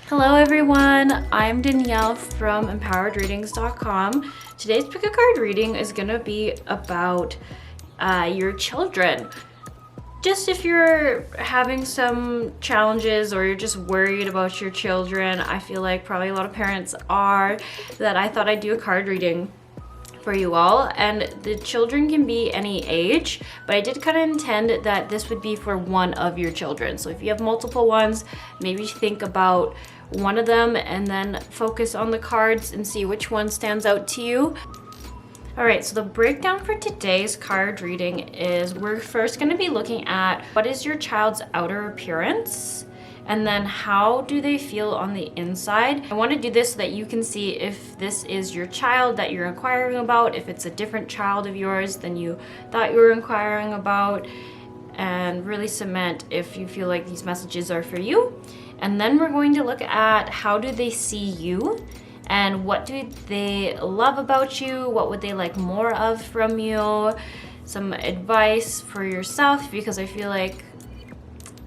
Hello everyone, I'm Danielle from empoweredreadings.com. Today's pick a card reading is going to be about your children. Just if you're having some challenges or you're just worried about your children, I feel like probably a lot of parents are, that I thought I'd do a card reading for you all. And the children can be any age, but I did kind of intend that this would be for one of your children. So if you have multiple ones, maybe think about one of them and then focus on the cards and see which one stands out to you. All right, so the breakdown for today's card reading is we're first going to be looking at what is your child's outer appearance, and then how do they feel on the inside. I want to do this so that you can see if this is your child that you're inquiring about, if it's a different child of yours than you thought you were inquiring about, and really cement if you feel like these messages are for you. And then we're going to look at how do they see you, and what do they love about you, what would they like more of from you, some advice for yourself, because I feel like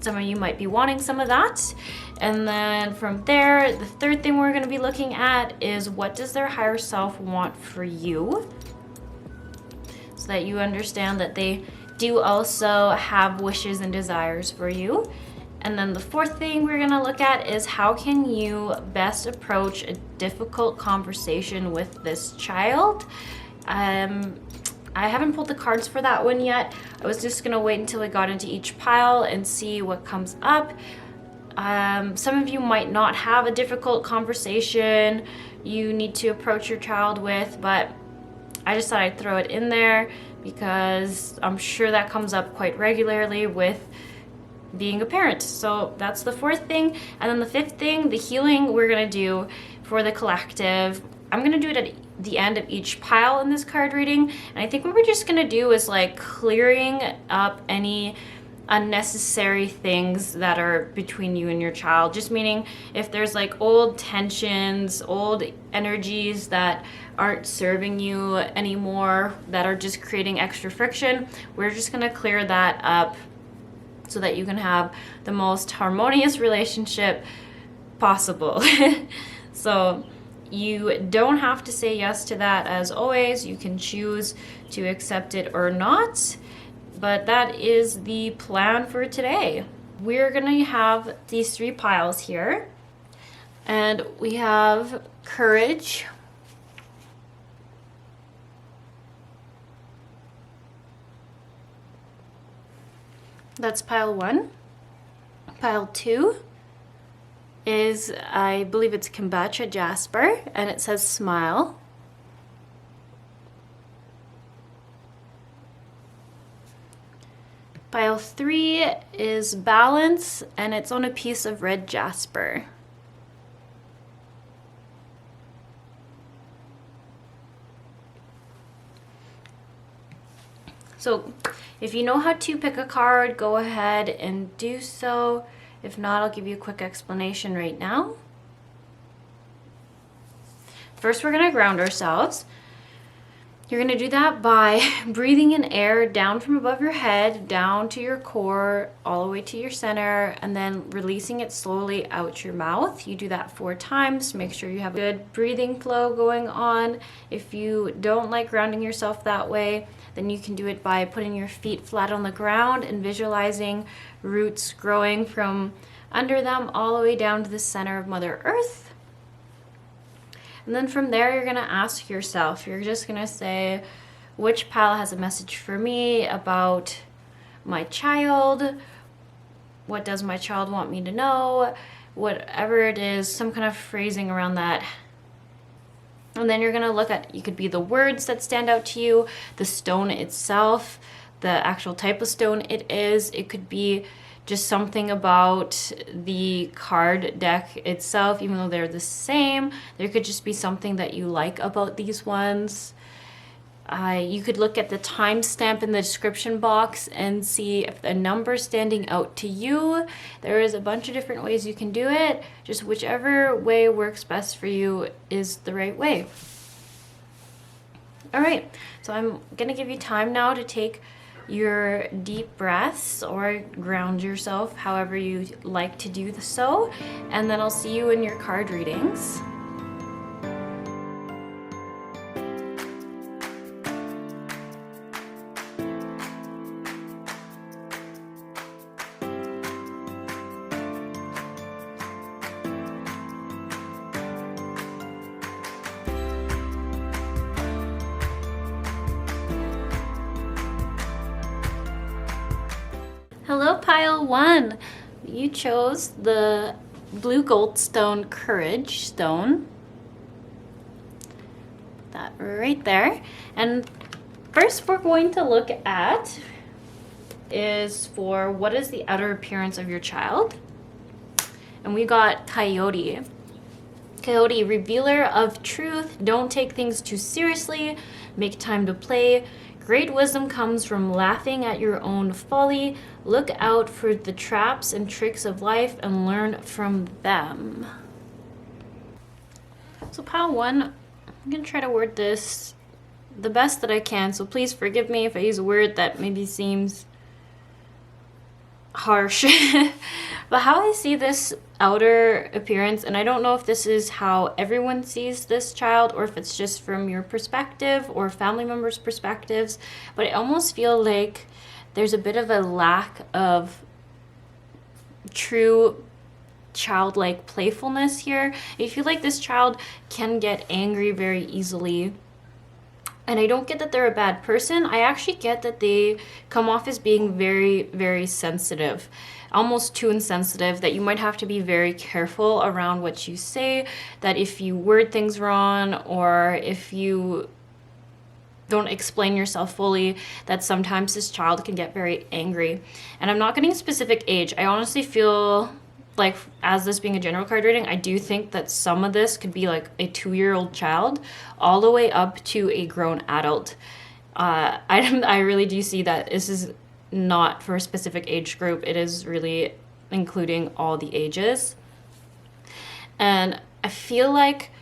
some of you might be wanting some of that. And then from there, the third thing we're going to be looking at is what does their higher self want for you, so that you understand that they do also have wishes and desires for you. And then the fourth thing we're going to look at is how can you best approach a difficult conversation with this child. I haven't pulled the cards for that one yet. I was just going to wait until I got into each pile and see what comes up. Some of you might not have a difficult conversation you need to approach your child with, but I just thought I'd throw it in there because I'm sure that comes up quite regularly with being a parent. So that's the fourth thing. And then the fifth thing, the healing we're going to do for the collective. I'm going to do it at the end of each pile in this card reading. And I think what we're just going to do is like clearing up any unnecessary things that are between you and your child. Just meaning if there's like old tensions, old energies that aren't serving you anymore, that are just creating extra friction, we're just going to clear that up so that you can have the most harmonious relationship possible. So you don't have to say yes to that. As always, you can choose to accept it or not, but that is the plan for today. We're gonna have these three piles here, and we have courage, that's pile one. Pile two is, I believe it's Kambaba jasper, and it says smile. Pile three is balance, and it's on a piece of red jasper. So if you know how to pick a card, go ahead and do so. If not, I'll give you a quick explanation right now. First, we're going to ground ourselves. You're going to do that by breathing in air down from above your head, down to your core, all the way to your center, and then releasing it slowly out your mouth. You do that 4 times. Make sure you have a good breathing flow going on. If you don't like grounding yourself that way, then you can do it by putting your feet flat on the ground and visualizing roots growing from under them all the way down to the center of Mother Earth. And then from there, you're gonna ask yourself, you're just gonna say, which pile has a message for me about my child? What does my child want me to know? Whatever it is, some kind of phrasing around that. And then you're gonna look at, you could be the words that stand out to you, the stone itself, the actual type of stone it is. It could be just something about the card deck itself, even though they're the same. There could just be something that you like about these ones. You could look at the timestamp in the description box and see if a number standing out to you. There is a bunch of different ways you can do it. Just whichever way works best for you is the right way. All right, so I'm gonna give you time now to take your deep breaths or ground yourself however you like to do so, and then I'll see you in your card readings. Hello, pile 1. You chose the blue Goldstone Courage Stone. Put that right there. And first we're going to look at is for what is the outer appearance of your child. And we got Coyote. Coyote, revealer of truth, don't take things too seriously, make time to play. Great wisdom comes from laughing at your own folly. Look out for the traps and tricks of life and learn from them. So pile 1, I'm going to try to word this the best that I can, so please forgive me if I use a word that maybe seems harsh. But how I see this outer appearance, and I don't know if this is how everyone sees this child or if it's just from your perspective or family members' perspectives, but I almost feel like there's a bit of a lack of true childlike playfulness here. I feel like this child can get angry very easily. And I don't get that they're a bad person. I actually get that they come off as being very, very sensitive, almost too insensitive, that you might have to be very careful around what you say, that if you word things wrong or if you don't explain yourself fully, that sometimes this child can get very angry. And I'm not getting a specific age. I honestly feel like, as this being a general card reading, I do think that some of this could be like a 2-year-old child all the way up to a grown adult. I really do see that this is not for a specific age group. It is really including all the ages. And I feel like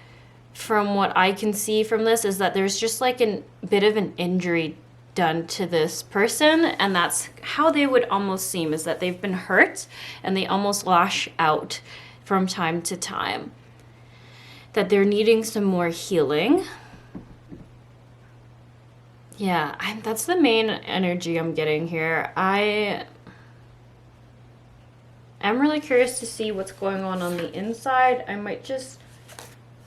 from what I can see from this is that there's just like a bit of an injury done to this person, and that's how they would almost seem, is that they've been hurt and they almost lash out from time to time, that they're needing some more healing. Yeah, that's the main energy I'm getting here. I am really curious to see what's going on the inside. I might just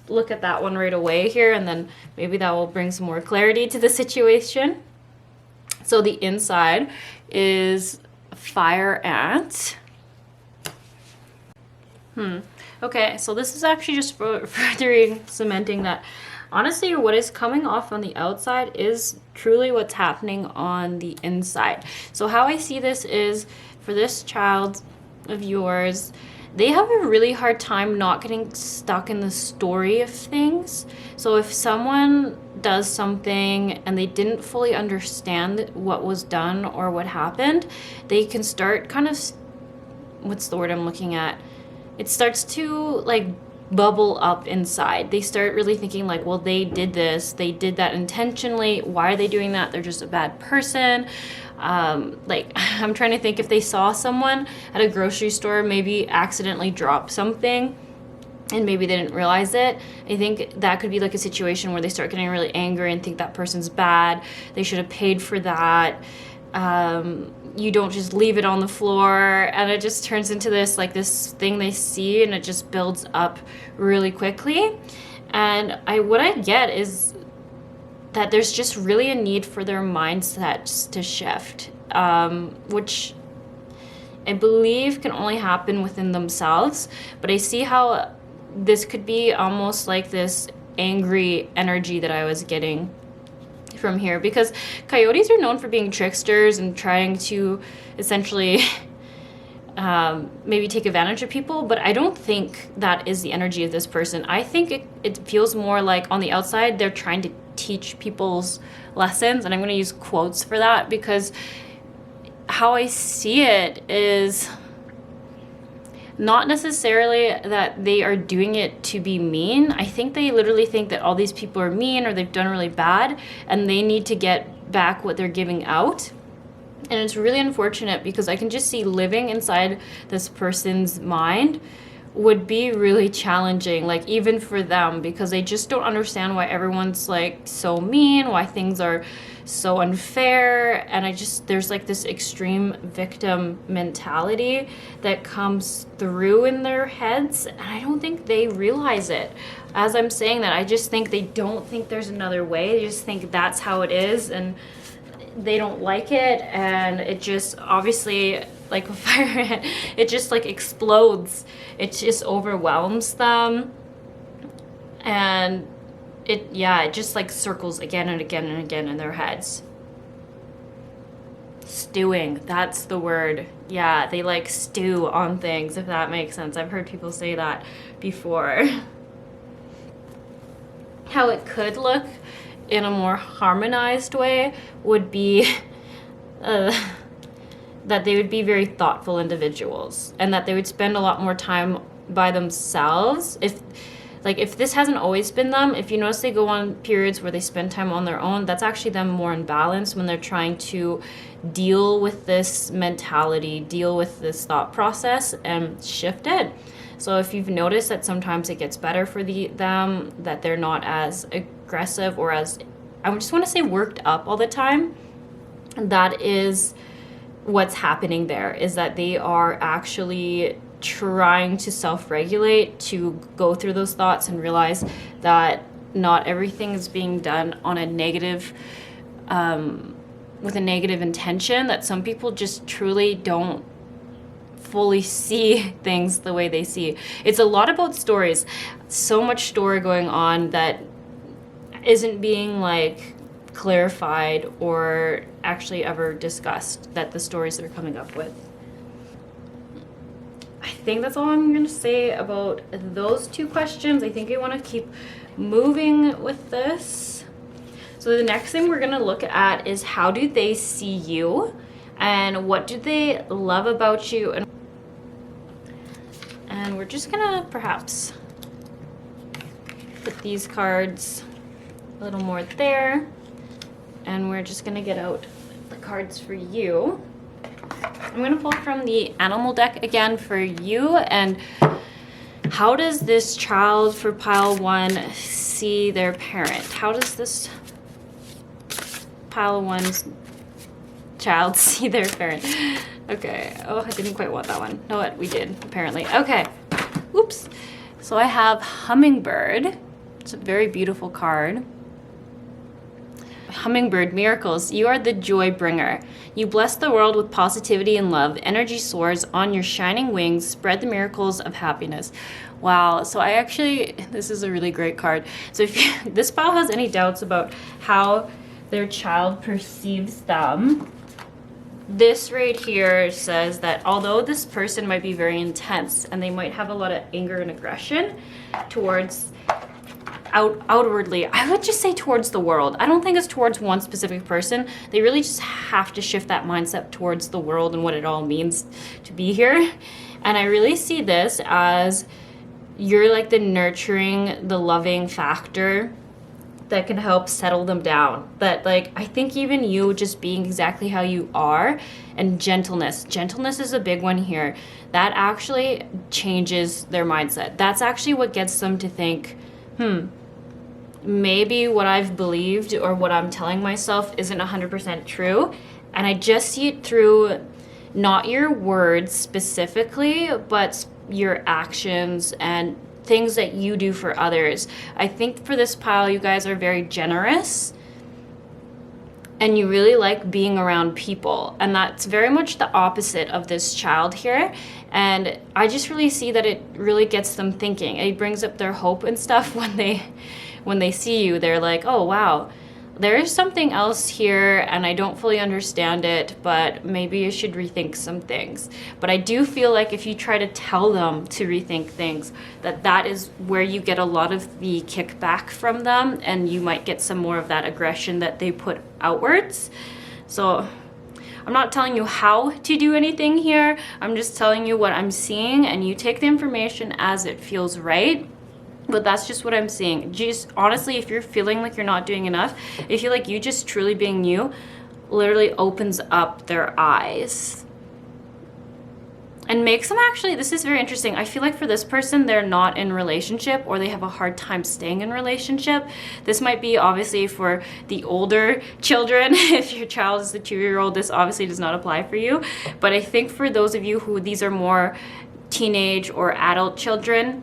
look at that one right away here, and then maybe that will bring some more clarity to the situation. So the inside is fire ant. Okay, so this is actually just furthering cementing that honestly what is coming off on the outside is truly what's happening on the inside. So how I see this is, for this child of yours, they have a really hard time not getting stuck in the story of things. So if someone does something and they didn't fully understand what was done or what happened, they can start kind of, what's the word I'm looking at? It starts to like bubble up inside. They start really thinking like, well, they did this, they did that intentionally. Why are they doing that? They're just a bad person. Like, I'm trying to think, if they saw someone at a grocery store maybe accidentally drop something and maybe they didn't realize it, I think that could be like a situation where they start getting really angry and think that person's bad. They should have paid for that. You don't just leave it on the floor, and it just turns into this thing they see, and it just builds up really quickly. And what I get is that there's just really a need for their mindsets to shift, which I believe can only happen within themselves. But I see how this could be almost like this angry energy that I was getting from here, because coyotes are known for being tricksters and trying to essentially maybe take advantage of people, but I don't think that is the energy of this person. I think it feels more like on the outside they're trying to teach people's lessons, and I'm going to use quotes for that, because how I see it is not necessarily that they are doing it to be mean. I think they literally think that all these people are mean or they've done really bad and they need to get back what they're giving out. And it's really unfortunate because I can just see living inside this person's mind would be really challenging, like even for them, because they just don't understand why everyone's like so mean, why things are so unfair. And there's like this extreme victim mentality that comes through in their heads, and I don't think they realize it. As I'm saying that, I just think they don't think there's another way. They just think that's how it is, and they don't like it, and it just obviously, like a fire, it just like explodes. It just overwhelms them, and it just like circles again and again and again in their heads. Stewing, that's the word. Yeah, they like stew on things, if that makes sense. I've heard people say that before. How it could look in a more harmonized way would be that they would be very thoughtful individuals, and that they would spend a lot more time by themselves. If this hasn't always been them, if you notice they go on periods where they spend time on their own, that's actually them more in balance when they're trying to deal with this mentality, deal with this thought process, and shift it. So if you've noticed that sometimes it gets better for them, that they're not as aggressive or as, I just want to say, worked up all the time, that is what's happening there, is that they are actually trying to self-regulate, to go through those thoughts and realize that not everything is being done on a negative, with a negative intention, that some people just truly don't fully see things the way they see. It's a lot about stories. So much story going on that isn't being like clarified or actually ever discussed, that the stories they're coming up with. I think that's all I'm going to say about those two questions. I think I want to keep moving with this. So the next thing we're going to look at is, how do they see you, and what do they love about you? And we're just going to perhaps put these cards a little more there, and we're just going to get out the cards for you. I'm going to pull from the animal deck again for you. And how does this child for pile 1 see their parent? How does this pile 1's child see their parent? Okay. Oh, I didn't quite want that one. No, what? We did, apparently. Okay. Oops. So I have Hummingbird. It's a very beautiful card. Hummingbird, miracles. You are the joy bringer. You bless the world with positivity and love. Energy soars on your shining wings. Spread the miracles of happiness. Wow. So this is a really great card. So if this pile has any doubts about how their child perceives them, this right here says that although this person might be very intense and they might have a lot of anger and aggression towards outwardly, I would just say towards the world. I don't think it's towards one specific person. They really just have to shift that mindset towards the world and what it all means to be here. And I really see this as you're like the nurturing, the loving factor that can help settle them down. That, like, I think even you just being exactly how you are, and gentleness is a big one here. That actually changes their mindset. That's actually what gets them to think, maybe what I've believed or what I'm telling myself isn't 100% true. And I just see it through not your words specifically, but your actions and things that you do for others. I think for this pile, you guys are very generous and you really like being around people. And that's very much the opposite of this child here. And I just really see that it really gets them thinking. It brings up their hope and stuff when they see you. They're like, oh, wow, there is something else here and I don't fully understand it, but maybe you should rethink some things. But I do feel like if you try to tell them to rethink things, that is where you get a lot of the kickback from them, and you might get some more of that aggression that they put outwards. So I'm not telling you how to do anything here. I'm just telling you what I'm seeing, and you take the information as it feels right. But that's just what I'm seeing. Just honestly, if you're feeling like you're not doing enough, if you feel like you just truly being you, literally opens up their eyes and makes them actually, this is very interesting. I feel like for this person, they're not in relationship, or they have a hard time staying in relationship. This might be obviously for the older children. If your child is a 2-year-old, this obviously does not apply for you. But I think for those of you who these are more teenage or adult children,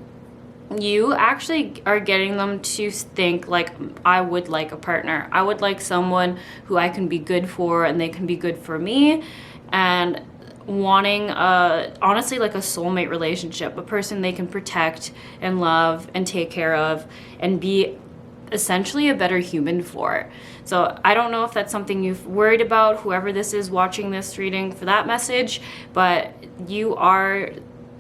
you actually are getting them to think like, I would like a partner. I would like someone who I can be good for and they can be good for me. And wanting honestly like a soulmate relationship, a person they can protect and love and take care of and be essentially a better human for. So I don't know if that's something you've worried about, whoever this is watching this reading for that message, but you are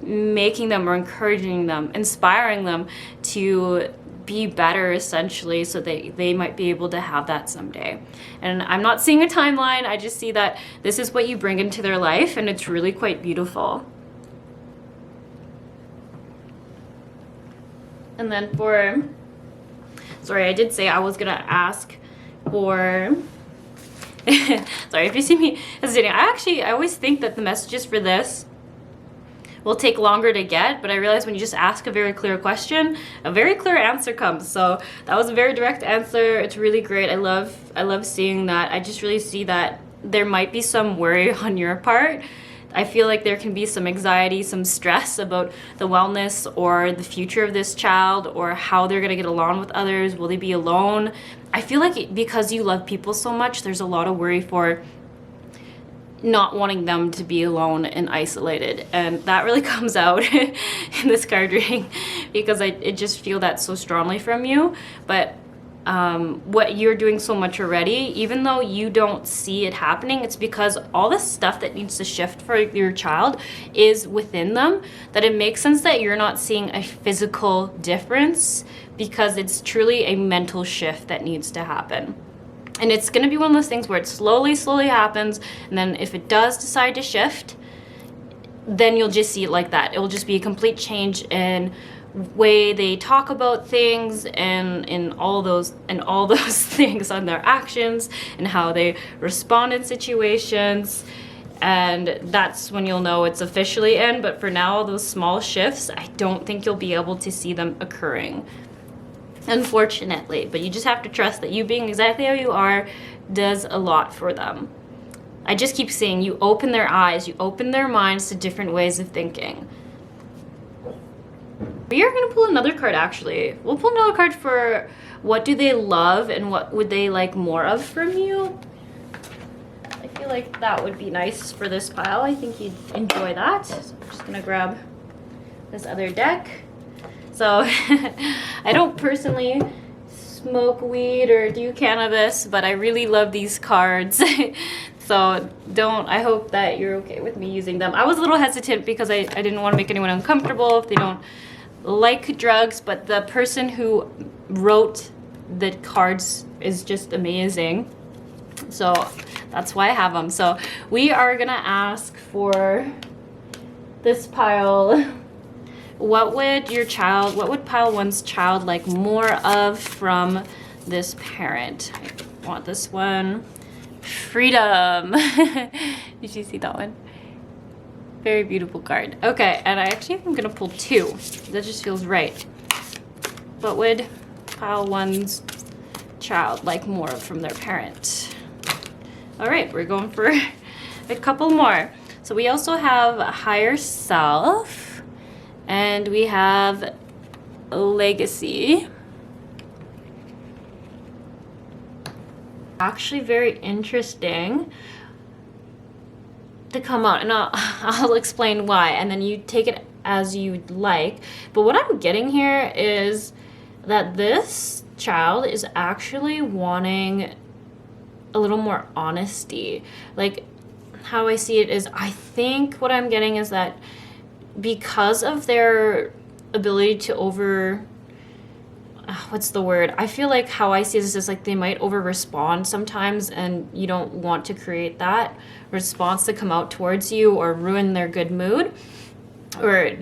making them or encouraging them, inspiring them to be better essentially, so they might be able to have that someday. And I'm not seeing a timeline, I just see that this is what you bring into their life, and it's really quite beautiful. And then for, sorry, I did say I was gonna ask for sorry if you see me hesitating. I always think that the messages for this will take longer to get, but I realize when you just ask a very clear question, a very clear answer comes. So that was a very direct answer. It's really great. I love seeing that. I just really see that there might be some worry on your part. I feel like there can be some anxiety, some stress about the wellness or the future of this child, or how they're gonna get along with others. Will they be alone? I feel like because you love people so much, there's a lot of worry for not wanting them to be alone and isolated, and that really comes out in this card reading, because I just feel that so strongly from you. But what you're doing so much already, even though you don't see it happening, it's because all the stuff that needs to shift for your child is within them, that it makes sense that you're not seeing a physical difference, because it's truly a mental shift that needs to happen. And it's going to be one of those things where it slowly happens, and then if it does decide to shift, then you'll just see it like that. It will just be a complete change in way they talk about things, and in all those things on their actions and how they respond in situations. And that's when you'll know it's officially in. But for now, those small shifts, I don't think you'll be able to see them occurring, unfortunately. But you just have to trust that you being exactly how you are does a lot for them. I just keep saying, you open their eyes, you open their minds to different ways of thinking. We are going to pull another card, actually. We'll pull another card for what do they love and what would they like more of from you. I feel like that would be nice for this pile. I think you'd enjoy that. So I'm just going to grab this other deck. So I don't personally smoke weed or do cannabis, but I really love these cards. So I hope that you're okay with me using them. I was a little hesitant because I didn't want to make anyone uncomfortable if they don't like drugs, but the person who wrote the cards is just amazing. So that's why I have them. So we are gonna ask for this pile. What would pile one's child like more of from this parent? I want this one. Freedom. Did you see that one? Very beautiful card. Okay, and I actually think I'm gonna pull two. That just feels right. What would pile one's child like more from their parent? All right, we're going for a couple more. So we also have higher self, and we have legacy. Actually very interesting to come out, and I'll explain why, and then you take it as you'd like. But what I'm getting here is that this child is actually wanting a little more honesty. Like, how I see it is, I think what I'm getting is that because of their ability to what's the word? I feel like how I see this is like they might over respond sometimes, and you don't want to create that response to come out towards you or ruin their good mood. Or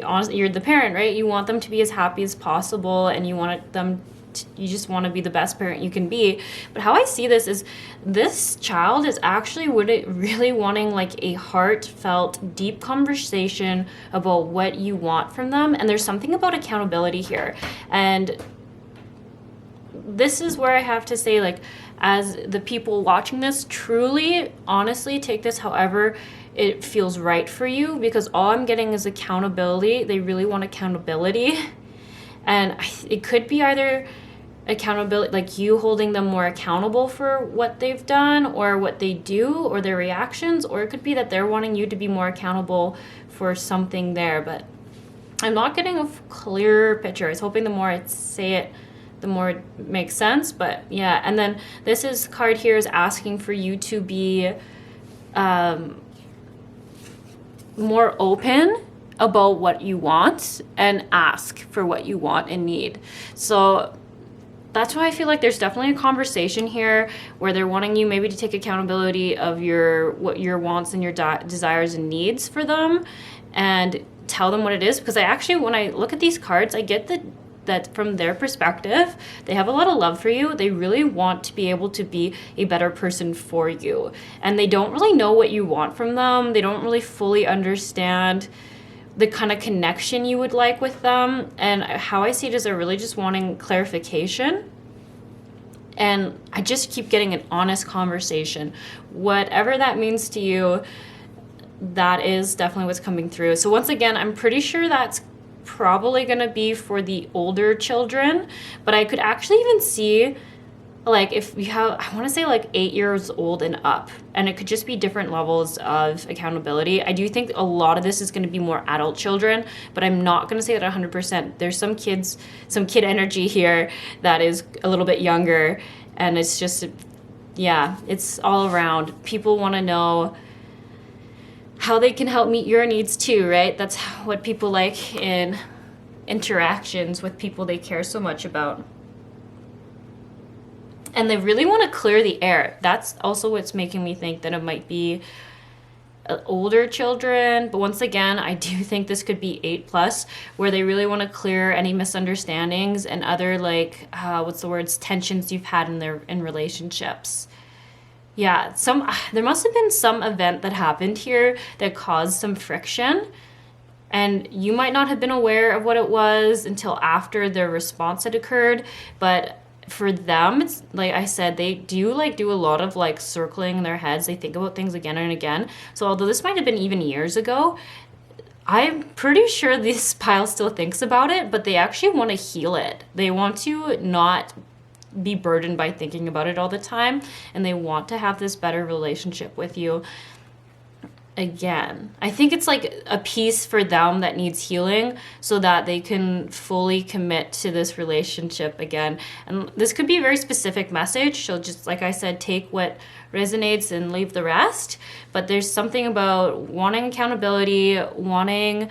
honestly, you're the parent, right? You want them to be as happy as possible, and you want them you just want to be the best parent you can be. But how I see this is this child is actually really wanting like a heartfelt, deep conversation about what you want from them. And there's something about accountability here. And this is where I have to say, like, as the people watching this, truly, honestly, take this however it feels right for you, because all I'm getting is accountability. They really want accountability. And it could be either accountability, like you holding them more accountable for what they've done or what they do or their reactions, or it could be that they're wanting you to be more accountable for something there. But I'm not getting a clearer picture. I was hoping the more I say it, the more it makes sense. But yeah, and then this card here is asking for you to be more open about what you want and ask for what you want and need. So that's why I feel like there's definitely a conversation here where they're wanting you maybe to take accountability of what your wants and your desires and needs for them, and tell them what it is. Because when I look at these cards, I get that from their perspective, they have a lot of love for you. They really want to be able to be a better person for you. And they don't really know what you want from them. They don't really fully understand the kind of connection you would like with them. And how I see it is they're really just wanting clarification. And I just keep getting an honest conversation. Whatever that means to you, that is definitely what's coming through. So once again, I'm pretty sure that's probably going to be for the older children. But I could actually even see, like, if we have, I want to say like 8 years old and up, and it could just be different levels of accountability. I do think a lot of this is going to be more adult children, but I'm not going to say that 100%. There's some kid energy here that is a little bit younger, and it's just, yeah, it's all around. People want to know how they can help meet your needs too, right? That's what people like in interactions with people they care so much about. And they really want to clear the air. That's also what's making me think that it might be older children. But once again, I do think this could be 8+, where they really want to clear any misunderstandings and other, like, tensions you've had in relationships. Yeah, there must have been some event that happened here that caused some friction. And you might not have been aware of what it was until after their response had occurred. But for them, it's like I said, they do a lot of like circling in their heads. They think about things again and again. So although this might have been even years ago, I'm pretty sure this pile still thinks about it, but they actually want to heal it. They want to not be burdened by thinking about it all the time, and they want to have this better relationship with you again. I think it's like a piece for them that needs healing so that they can fully commit to this relationship again. And this could be a very specific message, so just like I said, take what resonates and leave the rest. But there's something about wanting accountability, wanting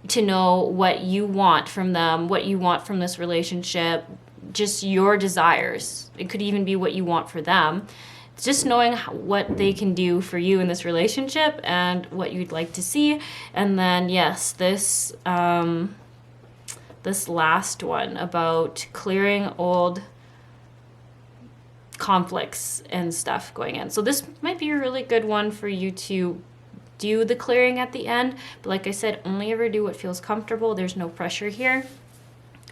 to know what you want from them, what you want from this relationship, just your desires. It could even be what you want for them. It's just knowing what they can do for you in this relationship and what you'd like to see. And then, yes, this last one about clearing old conflicts and stuff going in. So this might be a really good one for you to do the clearing at the end. But like I said, only ever do what feels comfortable. There's no pressure here.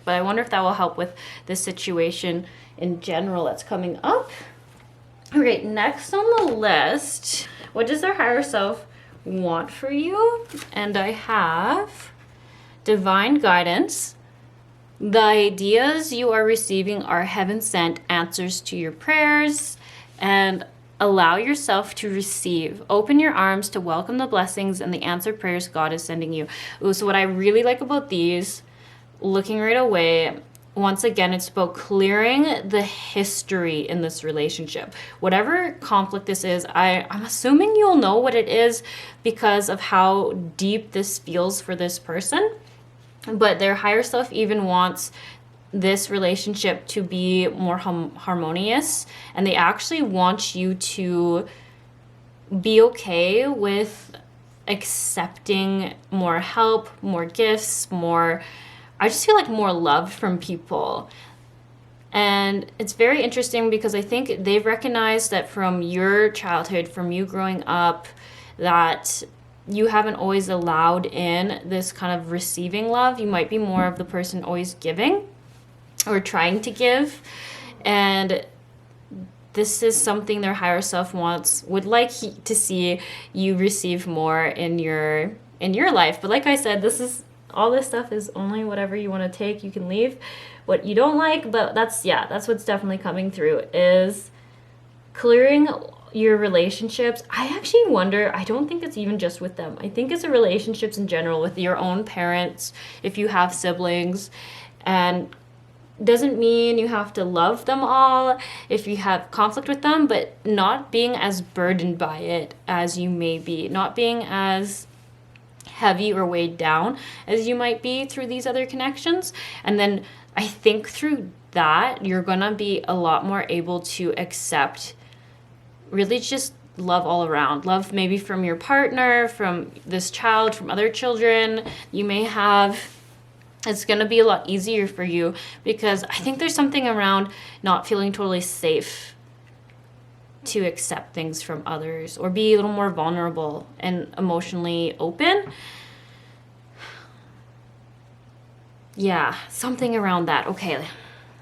But I wonder if that will help with this situation in general that's coming up. Okay, next on the list, what does their higher self want for you? And I have divine guidance. The ideas you are receiving are heaven-sent answers to your prayers, and allow yourself to receive. Open your arms to welcome the blessings and the answered prayers God is sending you. Ooh, so what I really like about these, looking right away, once again, it's about clearing the history in this relationship. Whatever conflict this is, I'm assuming you'll know what it is because of how deep this feels for this person. But their higher self even wants this relationship to be more harmonious. And they actually want you to be okay with accepting more help, more gifts, I just feel like more love from people. And it's very interesting because I think they've recognized that from your childhood, from you growing up, that you haven't always allowed in this kind of receiving love. You might be more of the person always giving or trying to give. And this is something their higher self would like to see you receive more in your life. But like I said, all this stuff is only whatever you want to take. You can leave what you don't like, but that's what's definitely coming through, is clearing your relationships. I actually wonder, I don't think it's even just with them. I think it's the relationships in general with your own parents, if you have siblings. And doesn't mean you have to love them all if you have conflict with them, but not being as burdened by it as you may be, not being as heavy or weighed down as you might be through these other connections. And then I think through that, you're gonna be a lot more able to accept really just love all around. Love maybe from your partner, from this child, from other children you may have. It's going to be a lot easier for you because I think there's something around not feeling totally safe to accept things from others or be a little more vulnerable and emotionally open. Yeah, something around that. Okay,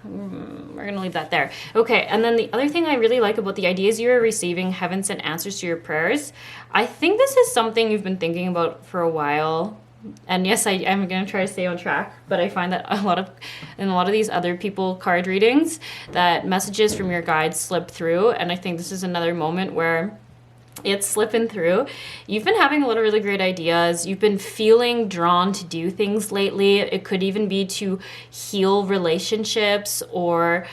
we're going to leave that there. Okay, and then the other thing I really like about the ideas you're receiving, heaven sent answers to your prayers. I think this is something you've been thinking about for a while. And yes, I'm going to try to stay on track, but I find that in a lot of these other people card readings, that messages from your guides slip through. And I think this is another moment where it's slipping through. You've been having a lot of really great ideas. You've been feeling drawn to do things lately. It could even be to heal relationships or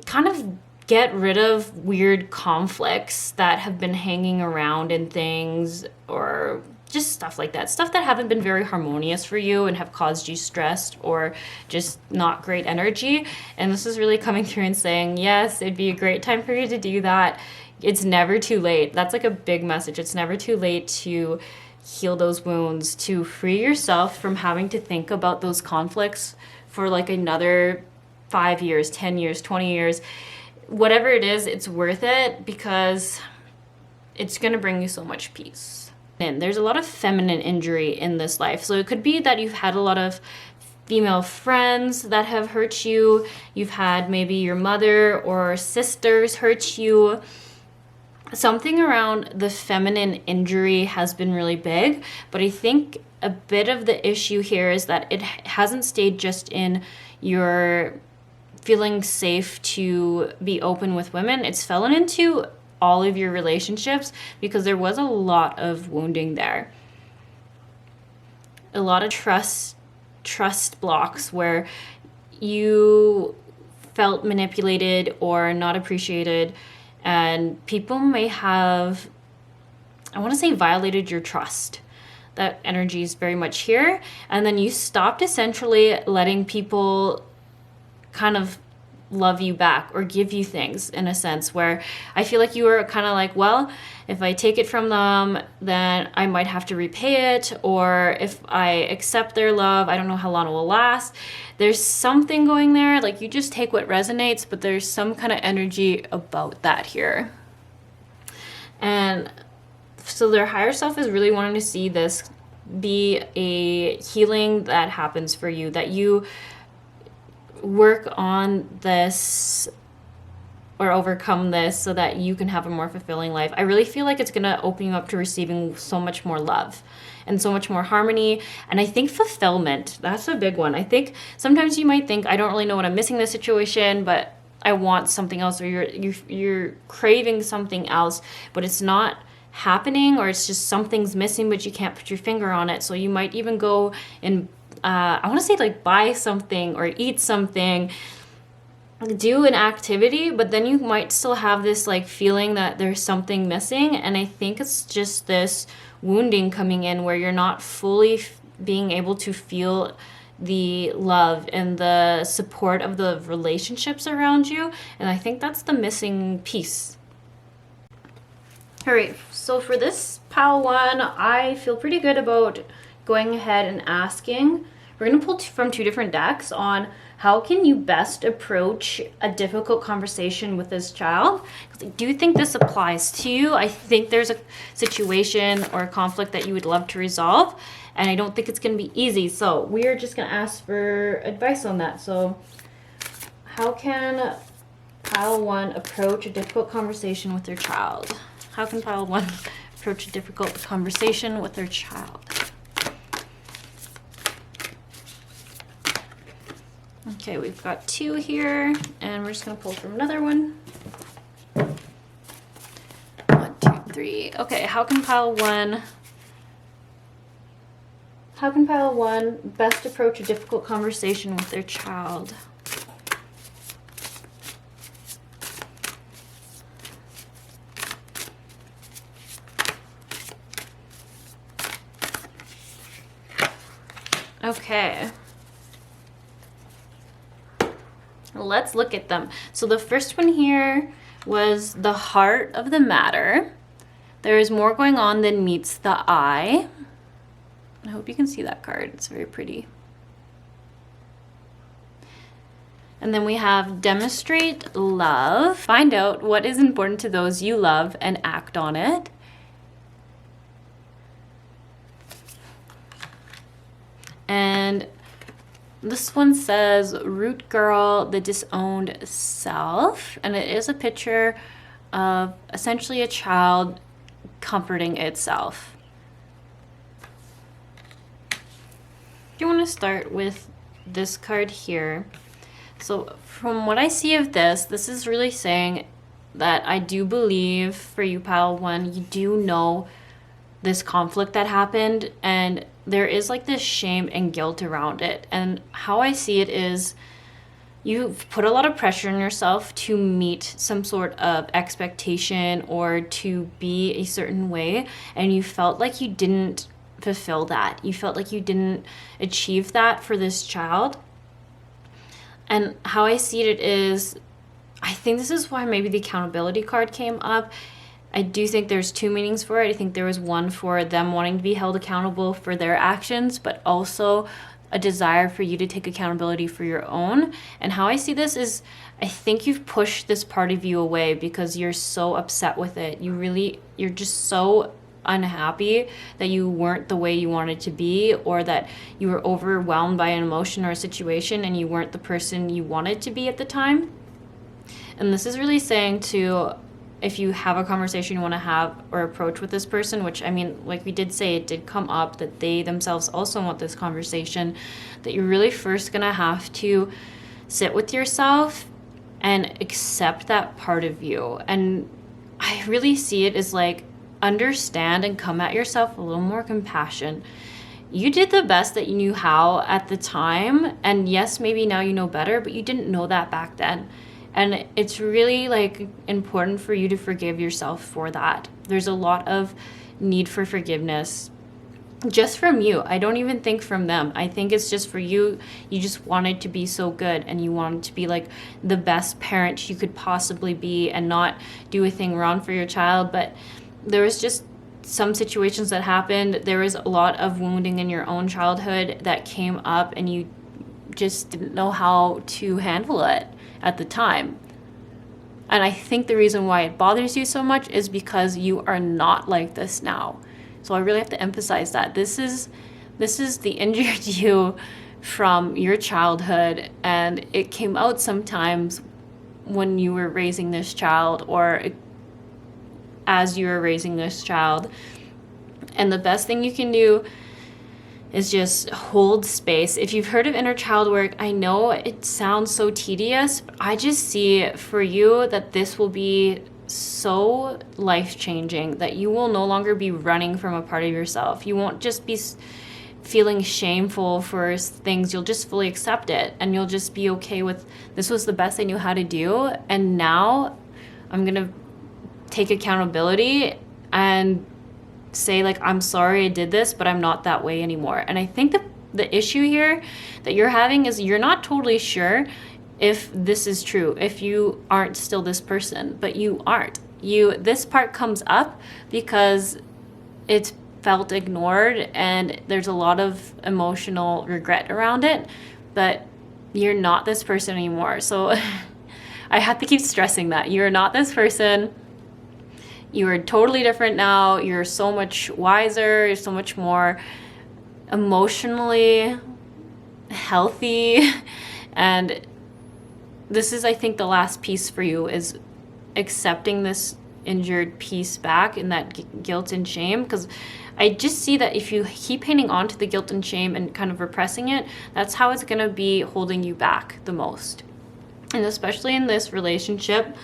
kind of get rid of weird conflicts that have been hanging around in things, or just stuff like that. Stuff that haven't been very harmonious for you and have caused you stressed or just not great energy. And this is really coming through and saying, yes, it'd be a great time for you to do that. It's never too late. That's like a big message. It's never too late to heal those wounds, to free yourself from having to think about those conflicts for like another 5 years, 10 years, 20 years. Whatever it is, it's worth it because it's going to bring you so much peace. And there's a lot of feminine injury in this life. So it could be that you've had a lot of female friends that have hurt you. You've had maybe your mother or sisters hurt you. Something around the feminine injury has been really big. But I think a bit of the issue here is that it hasn't stayed just in your feeling safe to be open with women. It's fallen into all of your relationships because there was a lot of wounding there. A lot of trust blocks where you felt manipulated or not appreciated, and people may have, I want to say, violated your trust. That energy is very much here. And then you stopped essentially letting people kind of love you back or give you things, in a sense where I feel like you were kind of like, well, if I take it from them, then I might have to repay it, or if I accept their love, I don't know how long it will last. There's something going there, like you just take what resonates, but there's some kind of energy about that here. And so their higher self is really wanting to see this be a healing that happens for you, that you work on this or overcome this so that you can have a more fulfilling life. I really feel like it's going to open you up to receiving so much more love and so much more harmony. And I think fulfillment, that's a big one. I think sometimes you might think, I don't really know what I'm missing in this situation, but I want something else, or you're craving something else, but it's not happening, or it's just something's missing, but you can't put your finger on it. So you might even go and I want to say like buy something or eat something, do an activity, but then you might still have this like feeling that there's something missing. And I think it's just this wounding coming in where you're not fully being able to feel the love and the support of the relationships around you. And I think that's the missing piece. All right, so for this pile one, I feel pretty good about going ahead and asking we're going to pull from two different decks on how can you best approach a difficult conversation with this child. Because I do think this applies to you. I think there's a situation or a conflict that you would love to resolve, and I don't think it's going to be easy. So we're just going to ask for advice on that. So how can pile 1 approach a difficult conversation with their child? How can pile 1 approach a difficult conversation with their child? Okay, we've got 2 here, and we're just going to pull from another one. 1, 2, 3. Okay, how can pile 1 best approach a difficult conversation with their child? Okay. Let's look at them. So the first one here was the heart of the matter. There is more going on than meets the eye. I hope you can see that card. It's very pretty. And then we have demonstrate love. Find out what is important to those you love and act on it. And this one says root girl, the disowned self. And it is a picture of essentially a child comforting itself. You want to start with this card here. So from what I see of this, this is really saying that I do believe for you, pile 1, you do know this conflict that happened, and there is like this shame and guilt around it. And how I see it is you've put a lot of pressure on yourself to meet some sort of expectation or to be a certain way, and you felt like you didn't fulfill that. You felt like you didn't achieve that for this child. And how I see it is, I think this is why maybe the accountability card came up. I do think there's 2 meanings for it. I think there was one for them wanting to be held accountable for their actions, but also a desire for you to take accountability for your own. And how I see this is, I think you've pushed this part of you away because you're so upset with it. You're just so unhappy that you weren't the way you wanted to be, or that you were overwhelmed by an emotion or a situation and you weren't the person you wanted to be at the time. And this is really saying to, if you have a conversation you want to have or approach with this person, which I mean, like we did say, it did come up that they themselves also want this conversation, that you're really first going to have to sit with yourself and accept that part of you. And I really see it as like, understand and come at yourself a little more compassion. You did the best that you knew how at the time. And yes, maybe now you know better, but you didn't know that back then. And it's really like important for you to forgive yourself for that. There's a lot of need for forgiveness just from you. I don't even think from them. I think it's just for you. You just wanted to be so good, and you wanted to be like the best parent you could possibly be and not do a thing wrong for your child. But there was just some situations that happened. There was a lot of wounding in your own childhood that came up, and you just didn't know how to handle it at the time. And I think the reason why it bothers you so much is because you are not like this now. So I really have to emphasize that. This is the injured you from your childhood, and it came out sometimes when you were raising this child, or as you were raising this child. And the best thing you can do is just hold space. If you've heard of inner child work, I know it sounds so tedious, but I just see for you that this will be so life-changing, that you will no longer be running from a part of yourself. You won't just be feeling shameful for things. You'll just fully accept it, and you'll just be okay with, this was the best I knew how to do, and now I'm gonna take accountability and say like, I'm sorry I did this, but I'm not that way anymore. And I think that the issue here that you're having is you're not totally sure if this is true, if you aren't still this person, but you aren't. This part comes up because it's felt ignored, and there's a lot of emotional regret around it, but you're not this person anymore. So I have to keep stressing that you're not this person. You are totally different now. You're so much wiser. You're so much more emotionally healthy. And this is, I think, the last piece for you, is accepting this injured piece back and that guilt and shame. Because I just see that if you keep hanging on to the guilt and shame and kind of repressing it, that's how it's going to be holding you back the most. And especially in this relationship,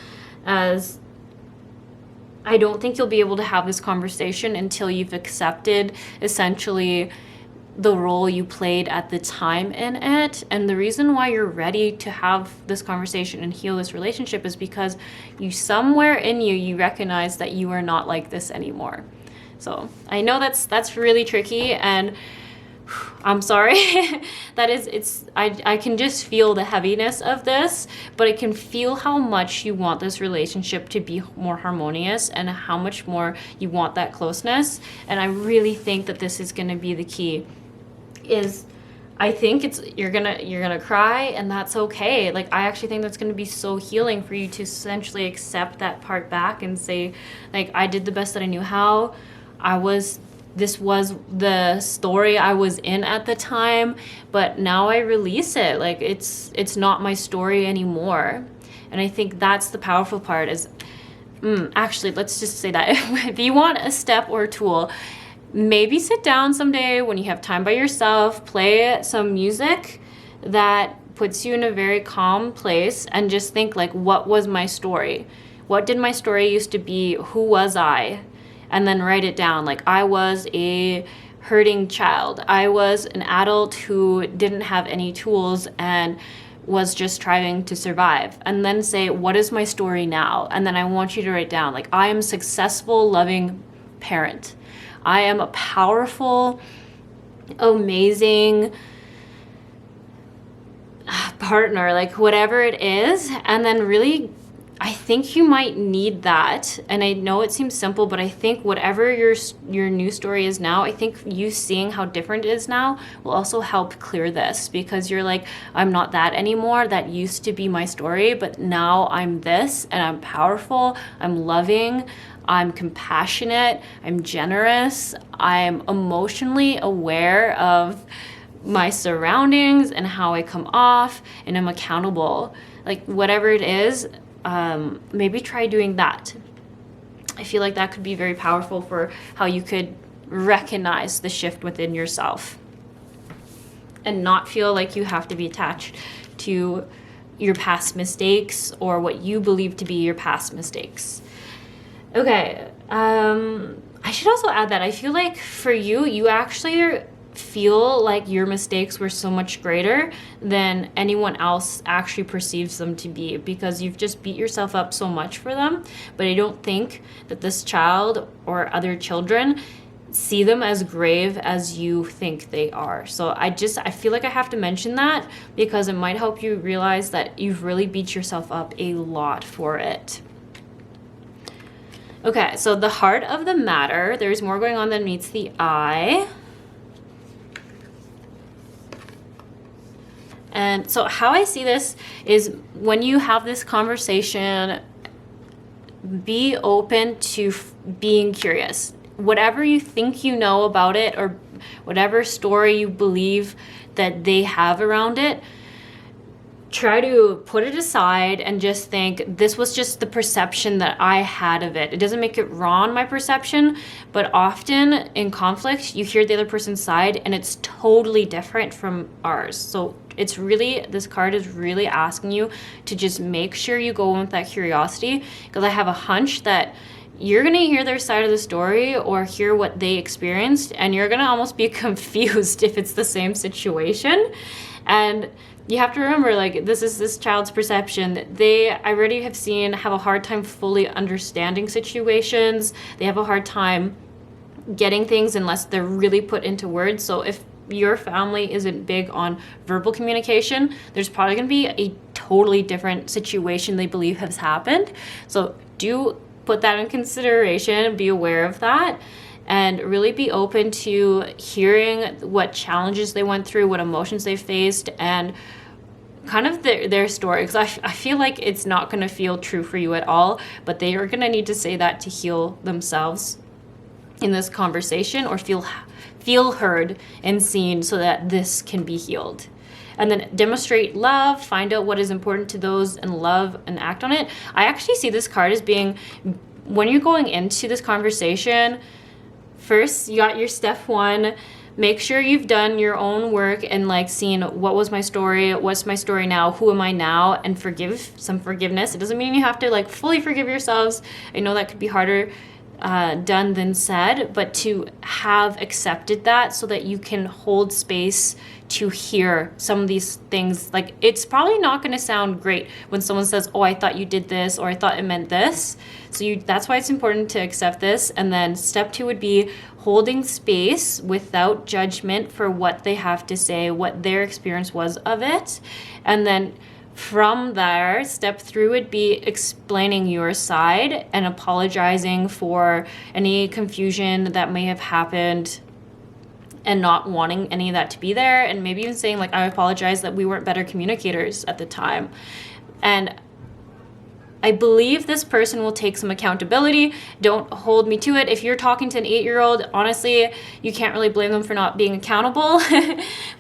as I don't think you'll be able to have this conversation until you've accepted essentially the role you played at the time in it. And the reason why you're ready to have this conversation and heal this relationship is because you, somewhere in you, you recognize that you are not like this anymore. So I know that's really tricky, and I'm sorry. I can just feel the heaviness of this, but I can feel how much you want this relationship to be more harmonious and how much more you want that closeness. And I really think that this is going to be the key. I think you're gonna cry, and that's okay. Like, I actually think that's gonna be so healing for you to essentially accept that part back and say, like, I did the best that I knew how. This was the story I was in at the time, but now I release it. Like, it's not my story anymore. And I think that's the powerful part. Is actually, let's just say that if you want a step or a tool, maybe sit down someday when you have time by yourself, play some music that puts you in a very calm place, and just think, like, what was my story? What did my story used to be? Who was I? And then write it down. Like, I was a hurting child. I was an adult who didn't have any tools and was just trying to survive. And then say, what is my story now? And then I want you to write down, like, I am a successful, loving parent. I am a powerful, amazing partner, like, whatever it is. And then really, I think you might need that. And I know it seems simple, but I think whatever your new story is now, I think you seeing how different it is now will also help clear this, because you're like, I'm not that anymore. That used to be my story, but now I'm this, and I'm powerful, I'm loving, I'm compassionate, I'm generous, I'm emotionally aware of my surroundings and how I come off, and I'm accountable. Like, whatever it is, maybe try doing that. I feel like that could be very powerful for how you could recognize the shift within yourself and not feel like you have to be attached to your past mistakes or what you believe to be your past mistakes. Okay, I should also add that I feel like for you actually feel like your mistakes were so much greater than anyone else actually perceives them to be, because you've just beat yourself up so much for them. But I don't think that this child or other children see them as grave as you think they are. So I feel like I have to mention that, because it might help you realize that you've really beat yourself up a lot for it. Okay, so the heart of the matter, there's more going on than meets the eye. And so how I see this is, when you have this conversation, be open to being curious. Whatever you think you know about it, or whatever story you believe that they have around it, try to put it aside and just think, this was just the perception that I had of it. It doesn't make it wrong, my perception, but often in conflict, you hear the other person's side and it's totally different from ours. So it's really, this card is really asking you to just make sure you go in with that curiosity, because I have a hunch that you're going to hear their side of the story or hear what they experienced, and you're going to almost be confused if it's the same situation. And you have to remember, like, this is this child's perception. They, I already have seen, have a hard time fully understanding situations. They have a hard time getting things unless they're really put into words. So if your family isn't big on verbal communication, there's probably going to be a totally different situation they believe has happened. So do put that in consideration, be aware of that. and really be open to hearing what challenges they went through, what emotions they faced, and kind of their story, because I feel like it's not going to feel true for you at all, but they are going to need to say that to heal themselves in this conversation, or feel heard and seen, so that this can be healed. And then demonstrate love, find out what is important to those, and love and act on it. I actually see this card as being, when you're going into this conversation, first you got your step one. Make sure you've done your own work and like seen what was my story, what's my story now, who am I now, and some forgiveness. It doesn't mean you have to like fully forgive yourselves. I know that could be harder done than said, but to have accepted that so that you can hold space to hear some of these things. Like, it's probably not going to sound great when someone says, oh, I thought you did this, or I thought it meant this. So that's why it's important to accept this. And then step two would be holding space without judgment for what they have to say, what their experience was of it. And then from there, step three would be explaining your side and apologizing for any confusion that may have happened, and not wanting any of that to be there, and maybe even saying like, I apologize that we weren't better communicators at the time. And I believe this person will take some accountability. Don't hold me to it. If you're talking to an 8-year-old, honestly, you can't really blame them for not being accountable.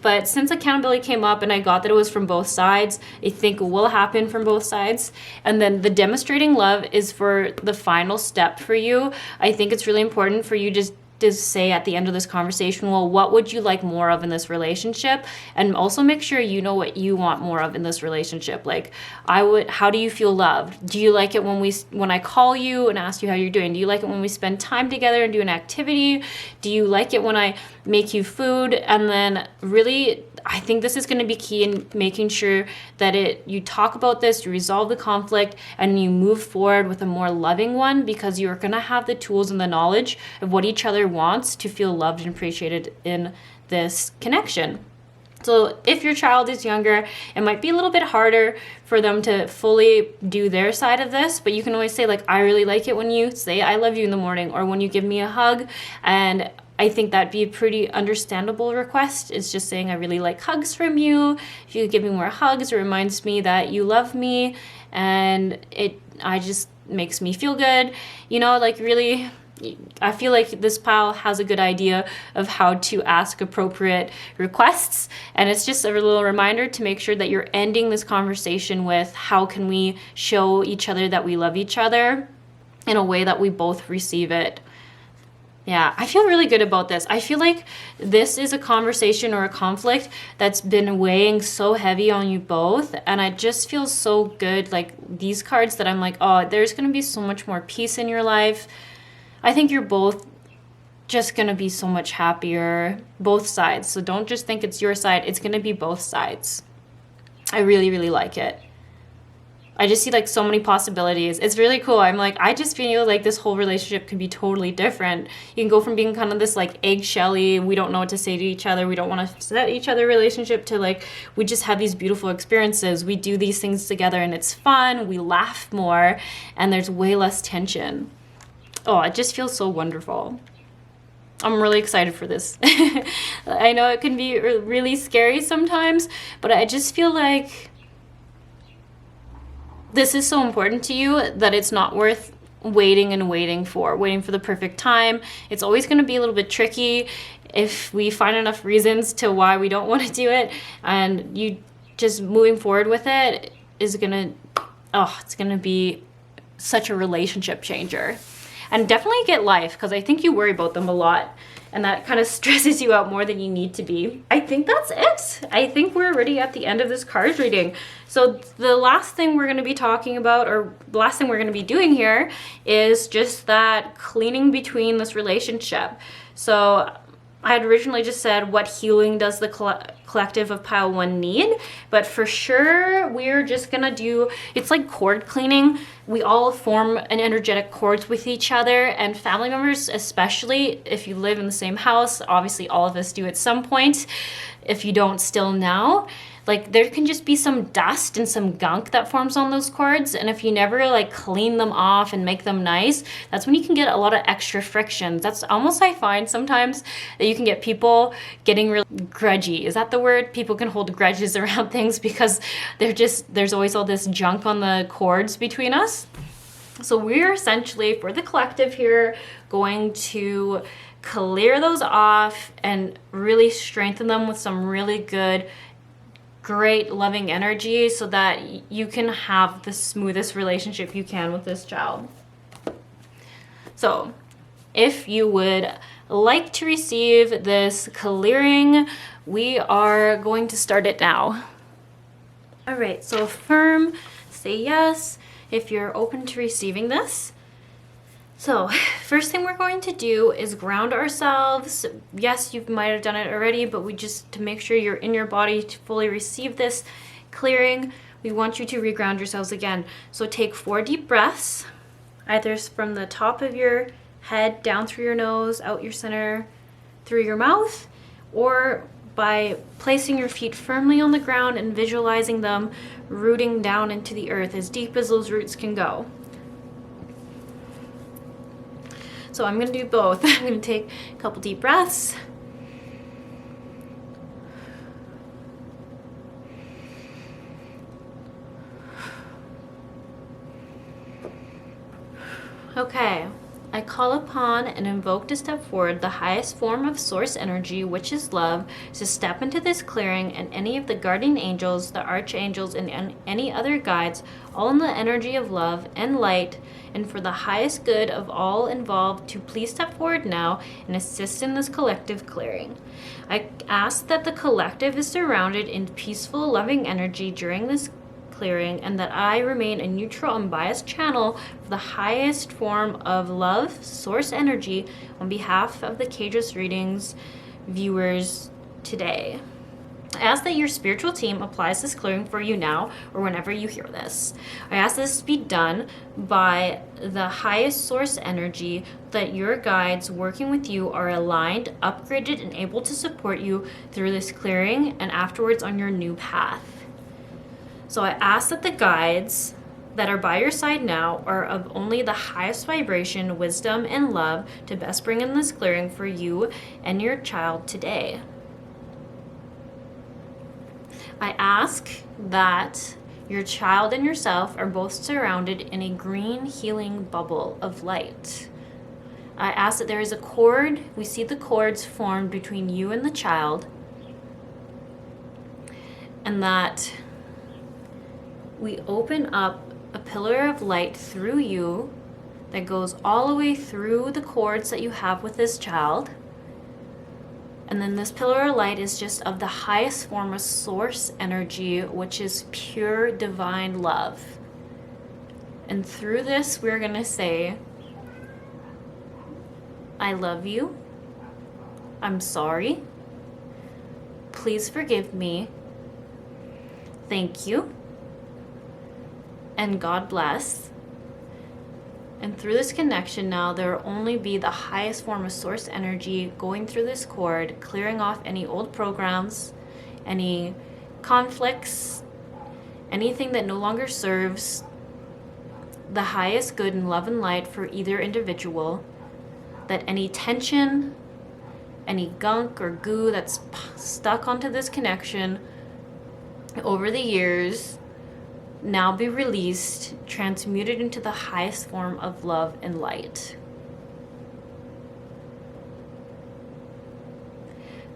But since accountability came up and I got that it was from both sides, I think it will happen from both sides. And then the demonstrating love is for the final step for you. I think it's really important for you just to say at the end of this conversation, well, what would you like more of in this relationship? And also make sure you know what you want more of in this relationship. Like, how do you feel loved? Do you like it when I call you and ask you how you're doing? Do you like it when we spend time together and do an activity? Do you like it when I make you food? And then really, I think this is going to be key in making sure that you talk about this, you resolve the conflict, and you move forward with a more loving one, because you're going to have the tools and the knowledge of what each other wants to feel loved and appreciated in this connection. So if your child is younger, it might be a little bit harder for them to fully do their side of this, but you can always say like, I really like it when you say I love you in the morning, or when you give me a hug. And I think that'd be a pretty understandable request. It's just saying, I really like hugs from you. If you give me more hugs, it reminds me that you love me, and I just makes me feel good. Like, really, I feel like this pile has a good idea of how to ask appropriate requests. And it's just a little reminder to make sure that you're ending this conversation with, how can we show each other that we love each other in a way that we both receive it. Yeah, I feel really good about this. I feel like this is a conversation or a conflict that's been weighing so heavy on you both. And I just feel so good, like these cards, that I'm like, oh, there's going to be so much more peace in your life. I think you're both just going to be so much happier, both sides. So don't just think it's your side. It's going to be both sides. I really, really like it. I just see like so many possibilities. It's really cool. I'm like, I just feel like this whole relationship can be totally different. You can go from being kind of this like eggshelly, we don't know what to say to each other, we don't want to set each other relationship, to like, we just have these beautiful experiences. We do these things together and it's fun. We laugh more and there's way less tension. Oh, it just feels so wonderful. I'm really excited for this. I know it can be really scary sometimes, but I just feel like this is so important to you that it's not worth waiting for the perfect time. It's always going to be a little bit tricky if we find enough reasons to why we don't want to do it, and you just moving forward with it is it's gonna be such a relationship changer. And definitely get life, because I think you worry about them a lot, and that kind of stresses you out more than you need to be. I think that's it. I think we're already at the end of this card reading. So the last thing we're going to be talking about, or the last thing we're going to be doing here, is just that cleaning between this relationship. So I had originally just said, what healing does the collective of pile 1 need? But for sure, we're just gonna do, it's like cord cleaning. We all form an energetic cords with each other, and family members, especially if you live in the same house, obviously all of us do at some point. If you don't still now, like there can just be some dust and some gunk that forms on those cords, and if you never like clean them off and make them nice, that's when you can get a lot of extra frictions. That's almost, I find sometimes that you can get people getting really grudgy. Is that the word? People can hold grudges around things because there's always all this junk on the cords between us. So we're essentially, for the collective here, going to clear those off and really strengthen them with some really good, great, loving energy so that you can have the smoothest relationship you can with this child. So if you would like to receive this clearing, we are going to start it now. All right, so affirm, say yes if you're open to receiving this. So first thing we're going to do is ground ourselves. Yes, you might have done it already, but we just, to make sure you're in your body to fully receive this clearing, we want you to reground yourselves again. So take 4 deep breaths, either from the top of your head, down through your nose, out your center, through your mouth, or by placing your feet firmly on the ground and visualizing them rooting down into the earth as deep as those roots can go. So I'm going to do both. I'm going to take a couple deep breaths. Okay. I call upon and invoke to step forward the highest form of source energy, which is love, to step into this clearing, and any of the guardian angels, the archangels, and any other guides, all in the energy of love and light, and for the highest good of all involved, to please step forward now and assist in this collective clearing. I ask that the collective is surrounded in peaceful, loving energy during this clearing, and that I remain a neutral, unbiased channel for the highest form of love, source energy, on behalf of the Cage's Readings viewers today. I ask that your spiritual team applies this clearing for you now or whenever you hear this. I ask this be done by the highest source energy, that your guides working with you are aligned, upgraded, and able to support you through this clearing and afterwards on your new path. So I ask that the guides that are by your side now are of only the highest vibration, wisdom, and love to best bring in this clearing for you and your child today. I ask that your child and yourself are both surrounded in a green healing bubble of light. I ask that there is a cord. We see the cords formed between you and the child, and that we open up a pillar of light through you that goes all the way through the cords that you have with this child. And then this pillar of light is just of the highest form of source energy, which is pure divine love. And through this, we're going to say, I love you. I'm sorry. Please forgive me. Thank you. And God bless. And through this connection now, there will only be the highest form of source energy going through this cord, clearing off any old programs, any conflicts, anything that no longer serves the highest good and love and light for either individual, that any tension, any gunk or goo that's stuck onto this connection over the years now be released, transmuted into the highest form of love and light.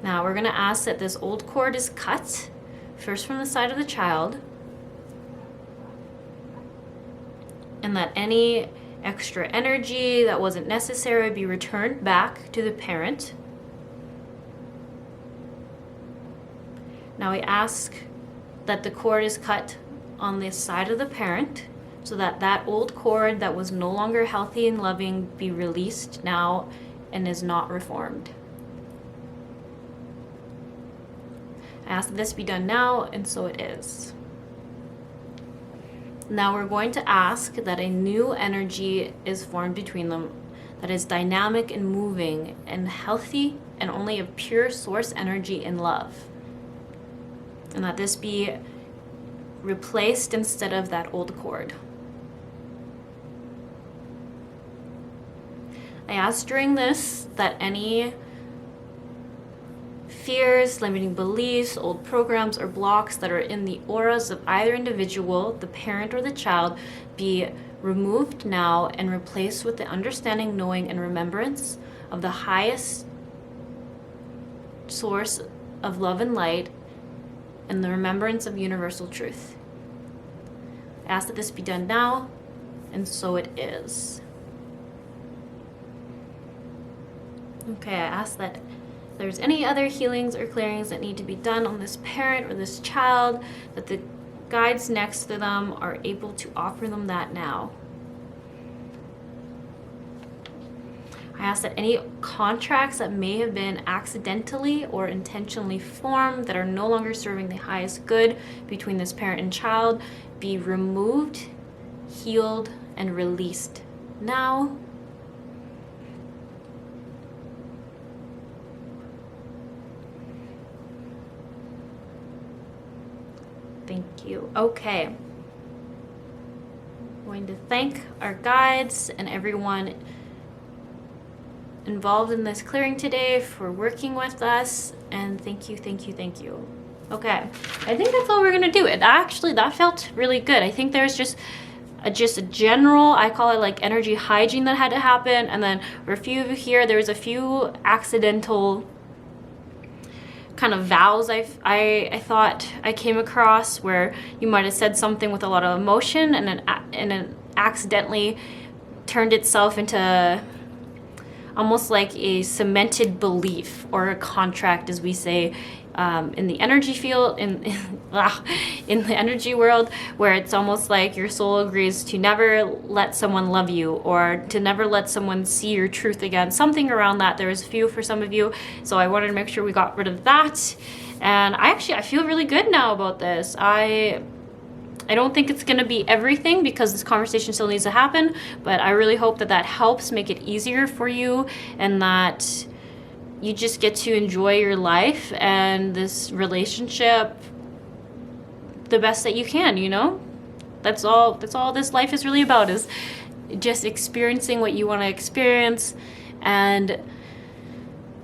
Now we're going to ask that this old cord is cut, first from the side of the child, and that any extra energy that wasn't necessary be returned back to the parent. Now we ask that the cord is cut on the side of the parent, so that that old cord that was no longer healthy and loving be released now and is not reformed. I ask that this be done now, and so it is. Now we're going to ask that a new energy is formed between them that is dynamic and moving and healthy and only of pure source energy and love. and that this be replaced instead of that old cord. I asked during this that any fears, limiting beliefs, old programs, or blocks that are in the auras of either individual, the parent or the child, be removed now and replaced with the understanding, knowing, and remembrance of the highest source of love and light, and the remembrance of universal truth. I ask that this be done now, and so it is. Okay, I ask that if there's any other healings or clearings that need to be done on this parent or this child, that the guides next to them are able to offer them that now. I ask that any contracts that may have been accidentally or intentionally formed that are no longer serving the highest good between this parent and child be removed, healed, and released now. Thank you. Okay. I'm going to thank our guides and everyone involved in this clearing today for working with us, and thank you, thank you, thank you. Okay, I think that's all we're gonna do. That felt really good. I think there's just a general, I call it like energy hygiene that had to happen, and then for a few of you here, there was a few accidental kind of vows I thought I came across where you might have said something with a lot of emotion and then accidentally turned itself into almost like a cemented belief or a contract, as we say, in the energy field, in the energy world, where it's almost like your soul agrees to never let someone love you or to never let someone see your truth again. Something around that. There was a few for some of you, so I wanted to make sure we got rid of that. And I feel really good now about this. I don't think it's going to be everything because this conversation still needs to happen, but I really hope that helps make it easier for you and that you just get to enjoy your life and this relationship the best that you can, you know? That's all this life is really about, is just experiencing what you want to experience and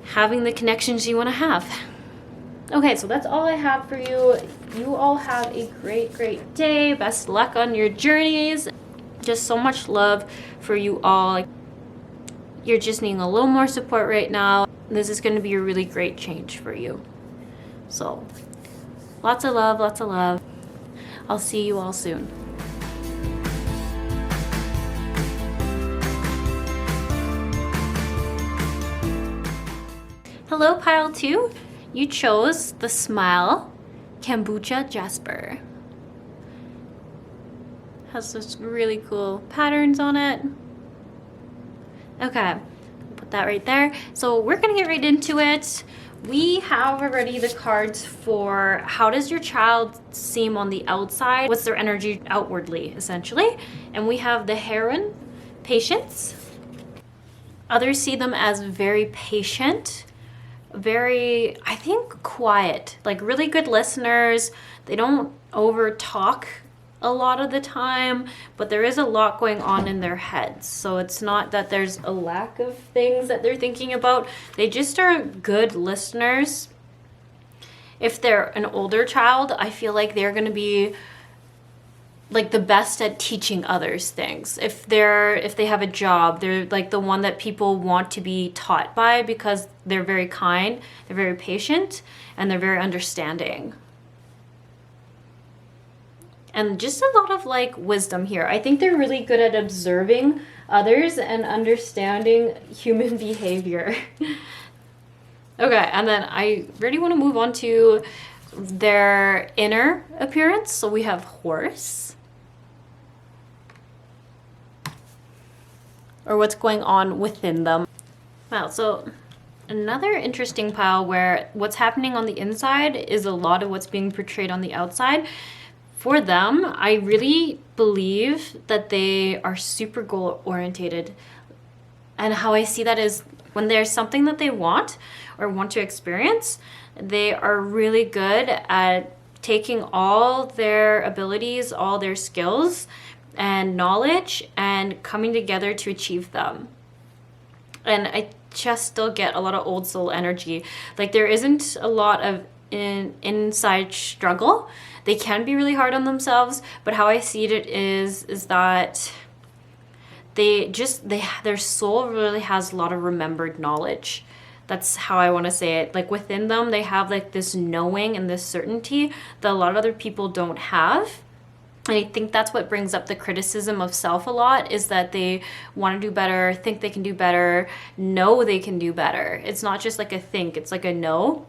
having the connections you want to have. Okay, so that's all I have for you. You all have a great, great day. Best luck on your journeys. Just so much love for you all. You're just needing a little more support right now. This is going to be a really great change for you. So, lots of love, lots of love. I'll see you all soon. Hello, Pile 2. You chose the Smile Kombucha Jasper. Has this really cool patterns on it. Okay, put that right there. So we're gonna get right into it. We have already the cards for how does your child seem on the outside? What's their energy outwardly, essentially? And we have the Heron, patience. Others see them as very patient, very, I think, quiet, like really good listeners. They don't over talk a lot of the time, but there is a lot going on in their heads. So it's not that there's a lack of things that they're thinking about. They just are good listeners. If they're an older child, I feel like they're going to be like the best at teaching others things. If they have a job, they're like the one that people want to be taught by because they're very kind, they're very patient, and they're very understanding. And just a lot of like wisdom here. I think they're really good at observing others and understanding human behavior. Okay, and then I really want to move on to their inner appearance. So we have horse. Or what's going on within them. Wow, so another interesting pile where what's happening on the inside is a lot of what's being portrayed on the outside. For them, I really believe that they are super goal oriented. And how I see that is when there's something that they want or want to experience, they are really good at taking all their abilities, all their skills and knowledge, and coming together to achieve them. And I just still get a lot of old soul energy. Like, there isn't a lot of inside struggle. They can be really hard on themselves, but how I see it is that their soul really has a lot of remembered knowledge. That's how I want to say it. Like, within them, they have like this knowing and this certainty that a lot of other people don't have. And I think that's what brings up the criticism of self a lot, is that they want to do better, think they can do better, know they can do better. It's not just like a think, it's like a know.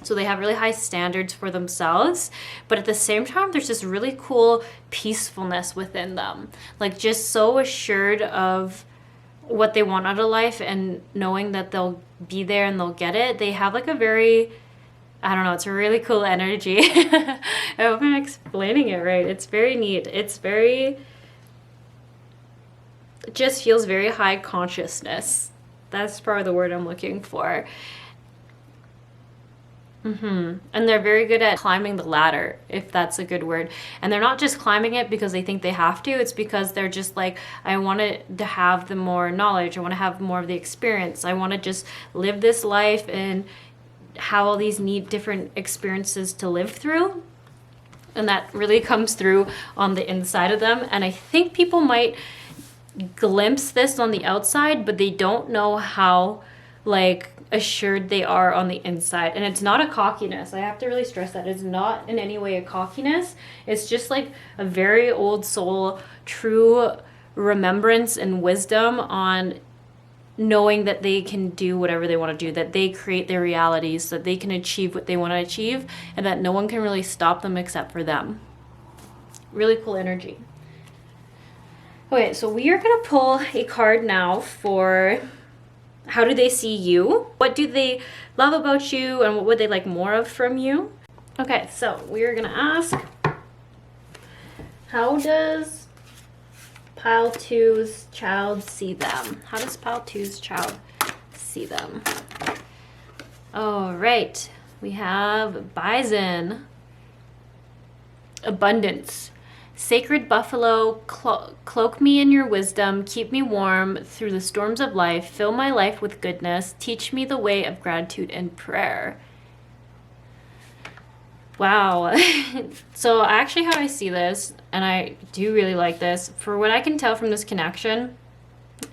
So they have really high standards for themselves, but at the same time, there's this really cool peacefulness within them. Like, just so assured of what they want out of life and knowing that they'll be there and they'll get it. They have like a very, I don't know, it's a really cool energy. I hope I'm explaining it right. It's very neat. It just feels very high consciousness. That's probably the word I'm looking for. And they're very good at climbing the ladder, if that's a good word. And they're not just climbing it because they think they have to. It's because they're just like, I want to have the more knowledge. I want to have more of the experience. I want to just live this life and have all these neat different experiences to live through. And that really comes through on the inside of them. And I think people might glimpse this on the outside, but they don't know how like assured they are on the inside. And it's not a cockiness. I have to really stress that. It's not in any way a cockiness. It's just like a very old soul, true remembrance and wisdom on knowing that they can do whatever they want to do, that they create their realities, that they can achieve what they want to achieve, and that no one can really stop them except for them. Really cool energy. Okay, so we are going to pull a card now for how do they see you? What do they love about you, and what would they like more of from you? Okay, so we are going to ask, how does Pile 2's child see them? How does Pile 2's child see them? All right, we have Bison, Abundance, Sacred Buffalo, cloak me in your wisdom, keep me warm through the storms of life, fill my life with goodness, teach me the way of gratitude and prayer. Wow. So actually how I see this, and I do really like this, for what I can tell from this connection,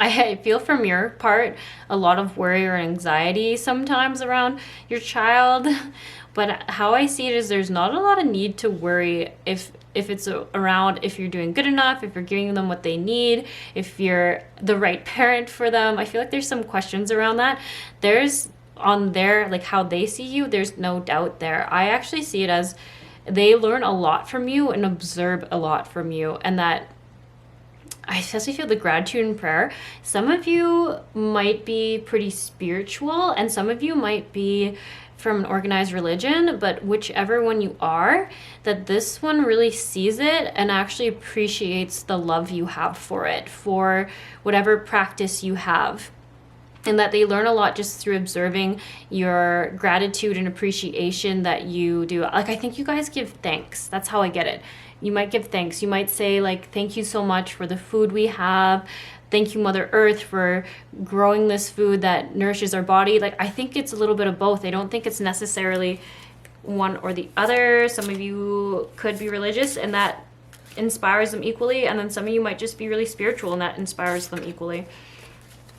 I feel from your part a lot of worry or anxiety sometimes around your child. But how I see it is there's not a lot of need to worry if it's around if you're doing good enough, if you're giving them what they need, if you're the right parent for them. I feel like there's some questions around that. There's on their, like how they see you, there's no doubt there. I actually see it as they learn a lot from you and observe a lot from you, and that I especially feel the gratitude and prayer. Some of you might be pretty spiritual and some of you might be from an organized religion, but whichever one you are, that this one really sees it and actually appreciates the love you have for it, for whatever practice you have. And that they learn a lot just through observing your gratitude and appreciation that you do. Like, I think you guys give thanks. That's how I get it. You might give thanks. You might say, like, thank you so much for the food we have. Thank you, Mother Earth, for growing this food that nourishes our body. Like, I think it's a little bit of both. I don't think it's necessarily one or the other. Some of you could be religious and that inspires them equally. And then some of you might just be really spiritual and that inspires them equally.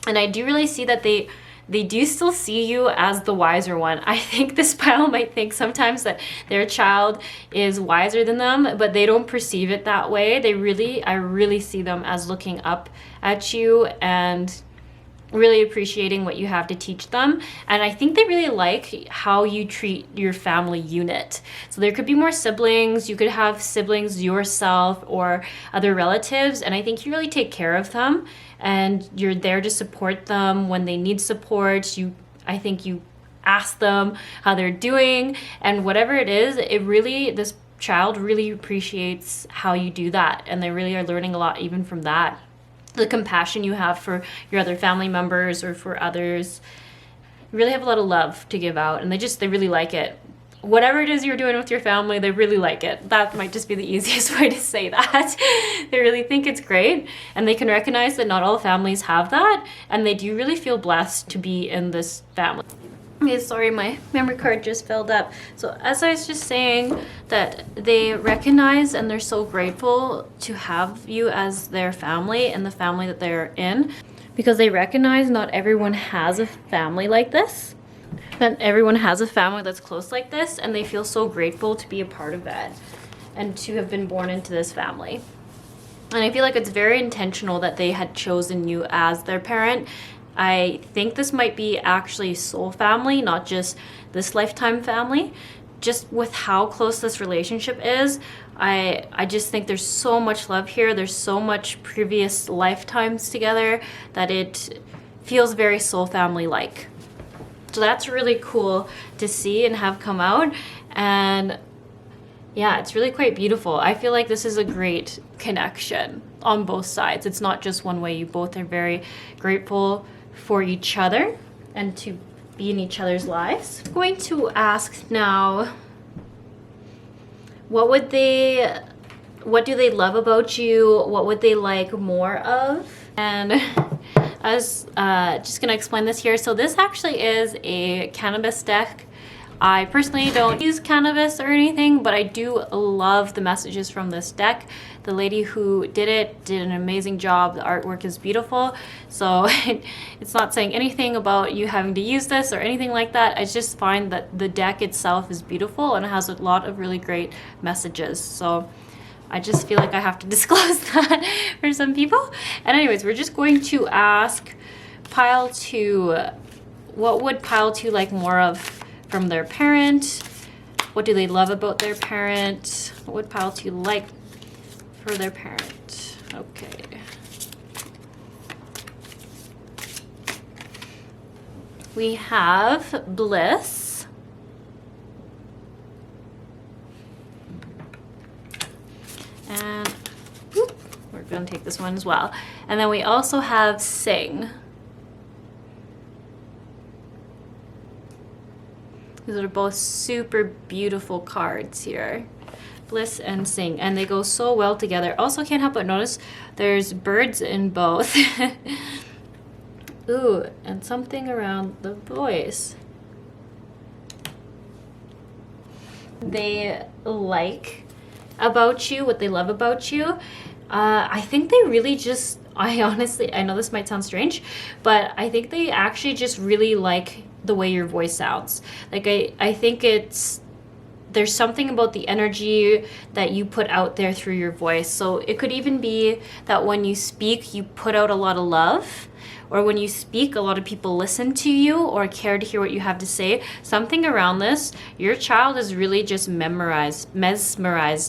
And I do really see that they do still see you as the wiser one. I think this pile might think sometimes that their child is wiser than them, but they don't perceive it that way. I really see them as looking up at you and really appreciating what you have to teach them. And I think they really like how you treat your family unit. So there could be more siblings. You could have siblings yourself or other relatives. And I think you really take care of them and you're there to support them when they need support. I think you ask them how they're doing, and whatever it is, this child really appreciates how you do that. And they really are learning a lot even from that. The compassion you have for your other family members or for others. You really have a lot of love to give out, and they really like it. whatever it is you're doing with your family, they really like it. That might just be the easiest way to say that. They really think it's great, and they can recognize that not all families have that, and they do really feel blessed to be in this family. Okay, sorry, my memory card just filled up. So as I was just saying, that they recognize and they're so grateful to have you as their family and the family that they're in, because they recognize not everyone has a family like this. That everyone has a family that's close like this, and they feel so grateful to be a part of that and to have been born into this family. And I feel like it's very intentional that they had chosen you as their parent. I think this might be actually soul family, not just this lifetime family. Just with how close this relationship is, I just think there's so much love here. There's so much previous lifetimes together that it feels very soul family like. So that's really cool to see and have come out. And yeah, it's really quite beautiful. I feel like this is a great connection on both sides. It's not just one way. You both are very grateful for each other and to be in each other's lives. I'm going to ask now, what do they love about you? What would they like more of? And I was just gonna explain this here. So this actually is a cannabis deck. I personally don't use cannabis or anything, but I do love the messages from this deck. The lady who did it did an amazing job. The artwork is beautiful. So it's not saying anything about you having to use this or anything like that. I just find that the deck itself is beautiful and it has a lot of really great messages. So I just feel like I have to disclose that for some people. And anyways, we're just going to ask pile 2, what would pile 2 like more of from their parent? What do they love about their parent? What would pile 2 like for their parent? Okay. We have bliss. And whoop, we're going to take this one as well. And then we also have sing. These are both super beautiful cards here. Bliss and sing, and they go so well together. Also can't help but notice there's birds in both. Ooh, and something around the voice. They like about you, what they love about you. I think they really just, I know this might sound strange, but I think they actually just really like the way your voice sounds. Like I think there's something about the energy that you put out there through your voice. So it could even be that when you speak, you put out a lot of love, or when you speak, a lot of people listen to you or care to hear what you have to say. Something around this, your child is really just mesmerized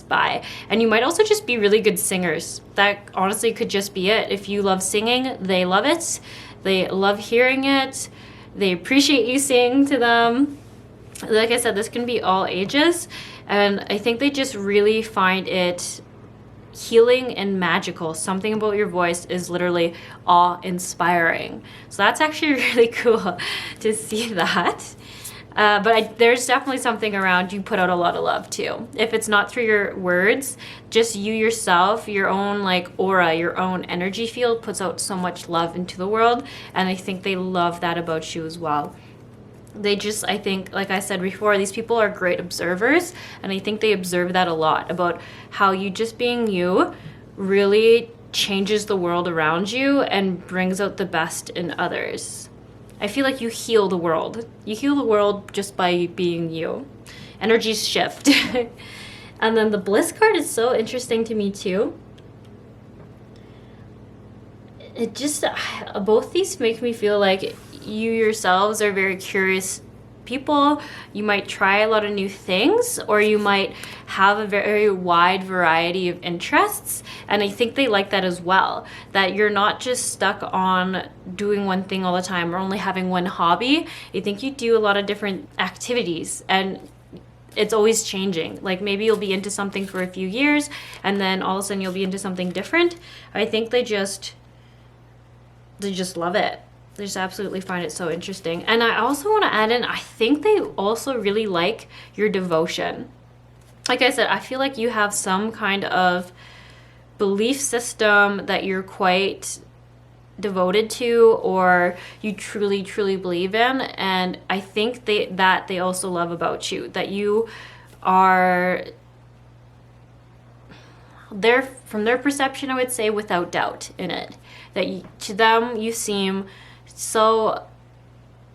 by. And you might also just be really good singers. That honestly could just be it. If you love singing, they love it. They love hearing it. They appreciate you sing to them. Like I said, this can be all ages, and I think they just really find it healing and magical. Something about your voice is literally awe-inspiring. So that's actually really cool to see that. But there's definitely something around you put out a lot of love too. If it's not through your words, just you yourself, your own like aura, your own energy field puts out so much love into the world, and I think they love that about you as well. They just, I think, like I said before, these people are great observers, and I think they observe that a lot about how you just being you really changes the world around you and brings out the best in others. I feel like you heal the world. You heal the world just by being you. Energies shift. And then the bliss card is so interesting to me too. It just, both these make me feel like you yourselves are very curious people. You might try a lot of new things, or you might have a very wide variety of interests, and I think they like that as well, that you're not just stuck on doing one thing all the time or only having one hobby. I think you do a lot of different activities, and it's always changing. Like maybe you'll be into something for a few years and then all of a sudden you'll be into something different. I think they just love it. I just absolutely find it so interesting. And I also want to add in, I think they also really like your devotion. Like I said, I feel like you have some kind of belief system that you're quite devoted to, or you truly believe in. And I think they also love about you, that you are there from their perception, I would say, without doubt in it. That to them you seem so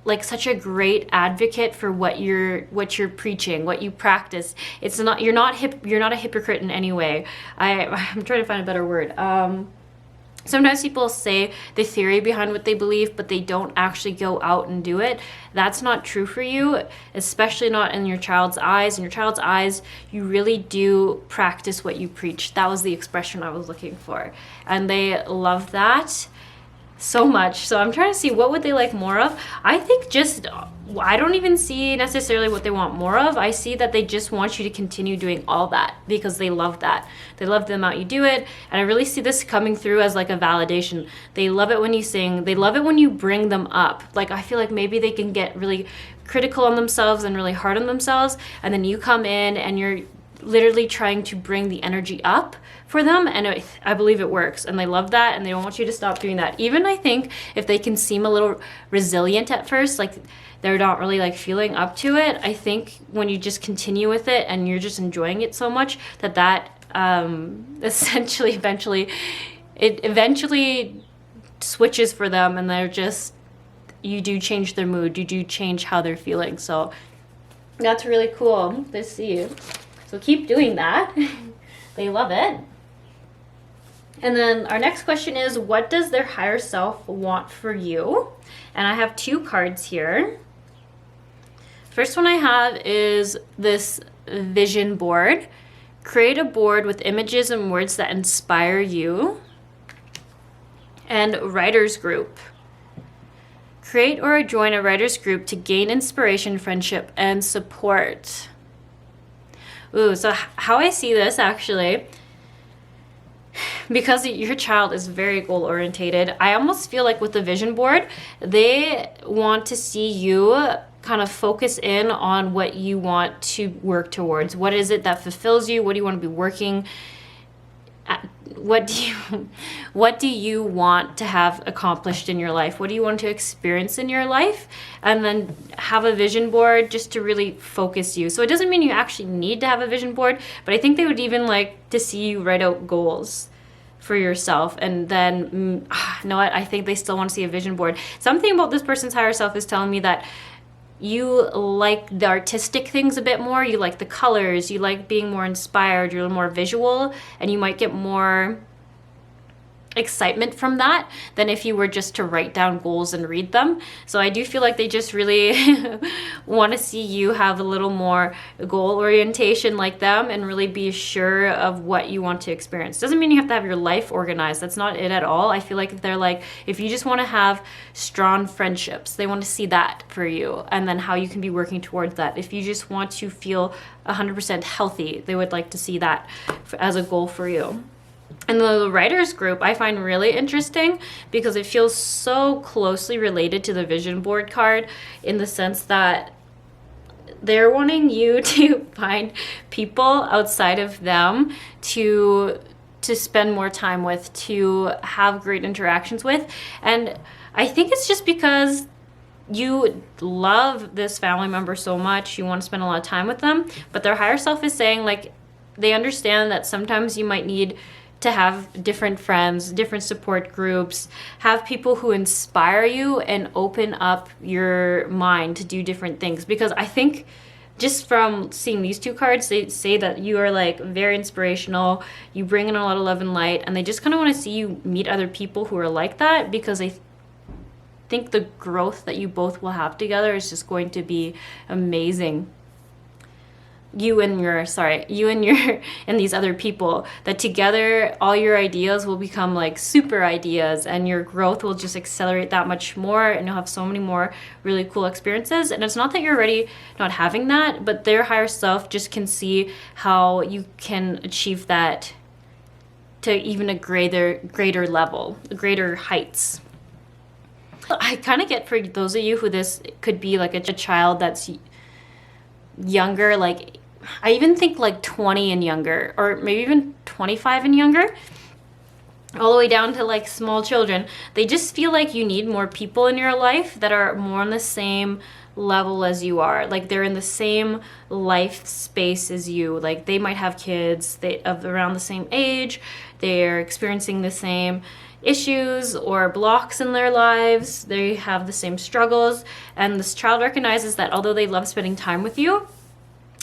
like such a great advocate for what you're preaching, what you practice. It's not, you're not a hypocrite in any way. I'm trying to find a better word. Sometimes people say the theory behind what they believe, but they don't actually go out and do it. That's not true for you, especially not in your child's eyes. In your child's eyes, you really do practice what you preach. That was the expression I was looking for. And they love that so much. So I'm trying to see, what would they like more of? I think just, I don't even see necessarily what they want more of. I see that they just want you to continue doing all that because they love that. They love the amount you do it. And I really see this coming through as like a validation. They love it when you sing. They love it when you bring them up. Like, I feel like maybe they can get really critical on themselves and really hard on themselves. And then you come in and you're literally trying to bring the energy up for them, and I believe it works, and they love that, and they don't want you to stop doing that. Even I think if they can seem a little resilient at first, like they're not really like feeling up to it, I think when you just continue with it and you're just enjoying it so much that essentially eventually switches for them, and they're just, you do change their mood, you do change how they're feeling. So that's really cool to see. So keep doing that. They love it. And then our next question is, what does their higher self want for you? And I have 2 cards here. First one I have is this vision board. Create a board with images and words that inspire you. And writer's group. Create or join a writer's group to gain inspiration, friendship, and support. Ooh, so how I see this actually, because your child is very goal orientated, I almost feel like with the vision board, they want to see you kind of focus in on what you want to work towards. What is it that fulfills you? What do you want to be working at? What do you want to have accomplished in your life? What do you want to experience in your life? And then have a vision board just to really focus you. So it doesn't mean you actually need to have a vision board, but I think they would even like to see you write out goals for yourself. And then, you know what? I think they still want to see a vision board. Something about this person's higher self is telling me that you like the artistic things a bit more. You like the colors. You like being more inspired. You're more visual, and you might get more excitement from that than if you were just to write down goals and read them. So I do feel like they just really want to see you have a little more goal orientation like them and really be sure of what you want to experience. Doesn't mean you have to have your life organized. That's not it at all. I feel like they're like, if you just want to have strong friendships, they want to see that for you, and then how you can be working towards that. If you just want to feel 100% healthy, they would like to see that as a goal for you. And the writers group I find really interesting because it feels so closely related to the vision board card, in the sense that they're wanting you to find people outside of them to spend more time with, to have great interactions with. And I think it's just because you love this family member so much, you want to spend a lot of time with them, but their higher self is saying, like, they understand that sometimes you might need to have different friends, different support groups, have people who inspire you and open up your mind to do different things. Because I think just from seeing these 2 cards, they say that you are like very inspirational, you bring in a lot of love and light, and they just kind of want to see you meet other people who are like that, because they think the growth that you both will have together is just going to be amazing. You and these other people, that together all your ideas will become like super ideas, and your growth will just accelerate that much more, and you'll have so many more really cool experiences. And it's not that you're already not having that, but their higher self just can see how you can achieve that to even a greater level, greater heights. I kind of get for those of you who this could be like a child that's younger, like I even think like 20 and younger, or maybe even 25 and younger, all the way down to like small children. They just feel like you need more people in your life that are more on the same level as you are. Like they're in the same life space as you. Like they might have kids of around the same age. They're experiencing the same issues or blocks in their lives. They have the same struggles. And this child recognizes that although they love spending time with you,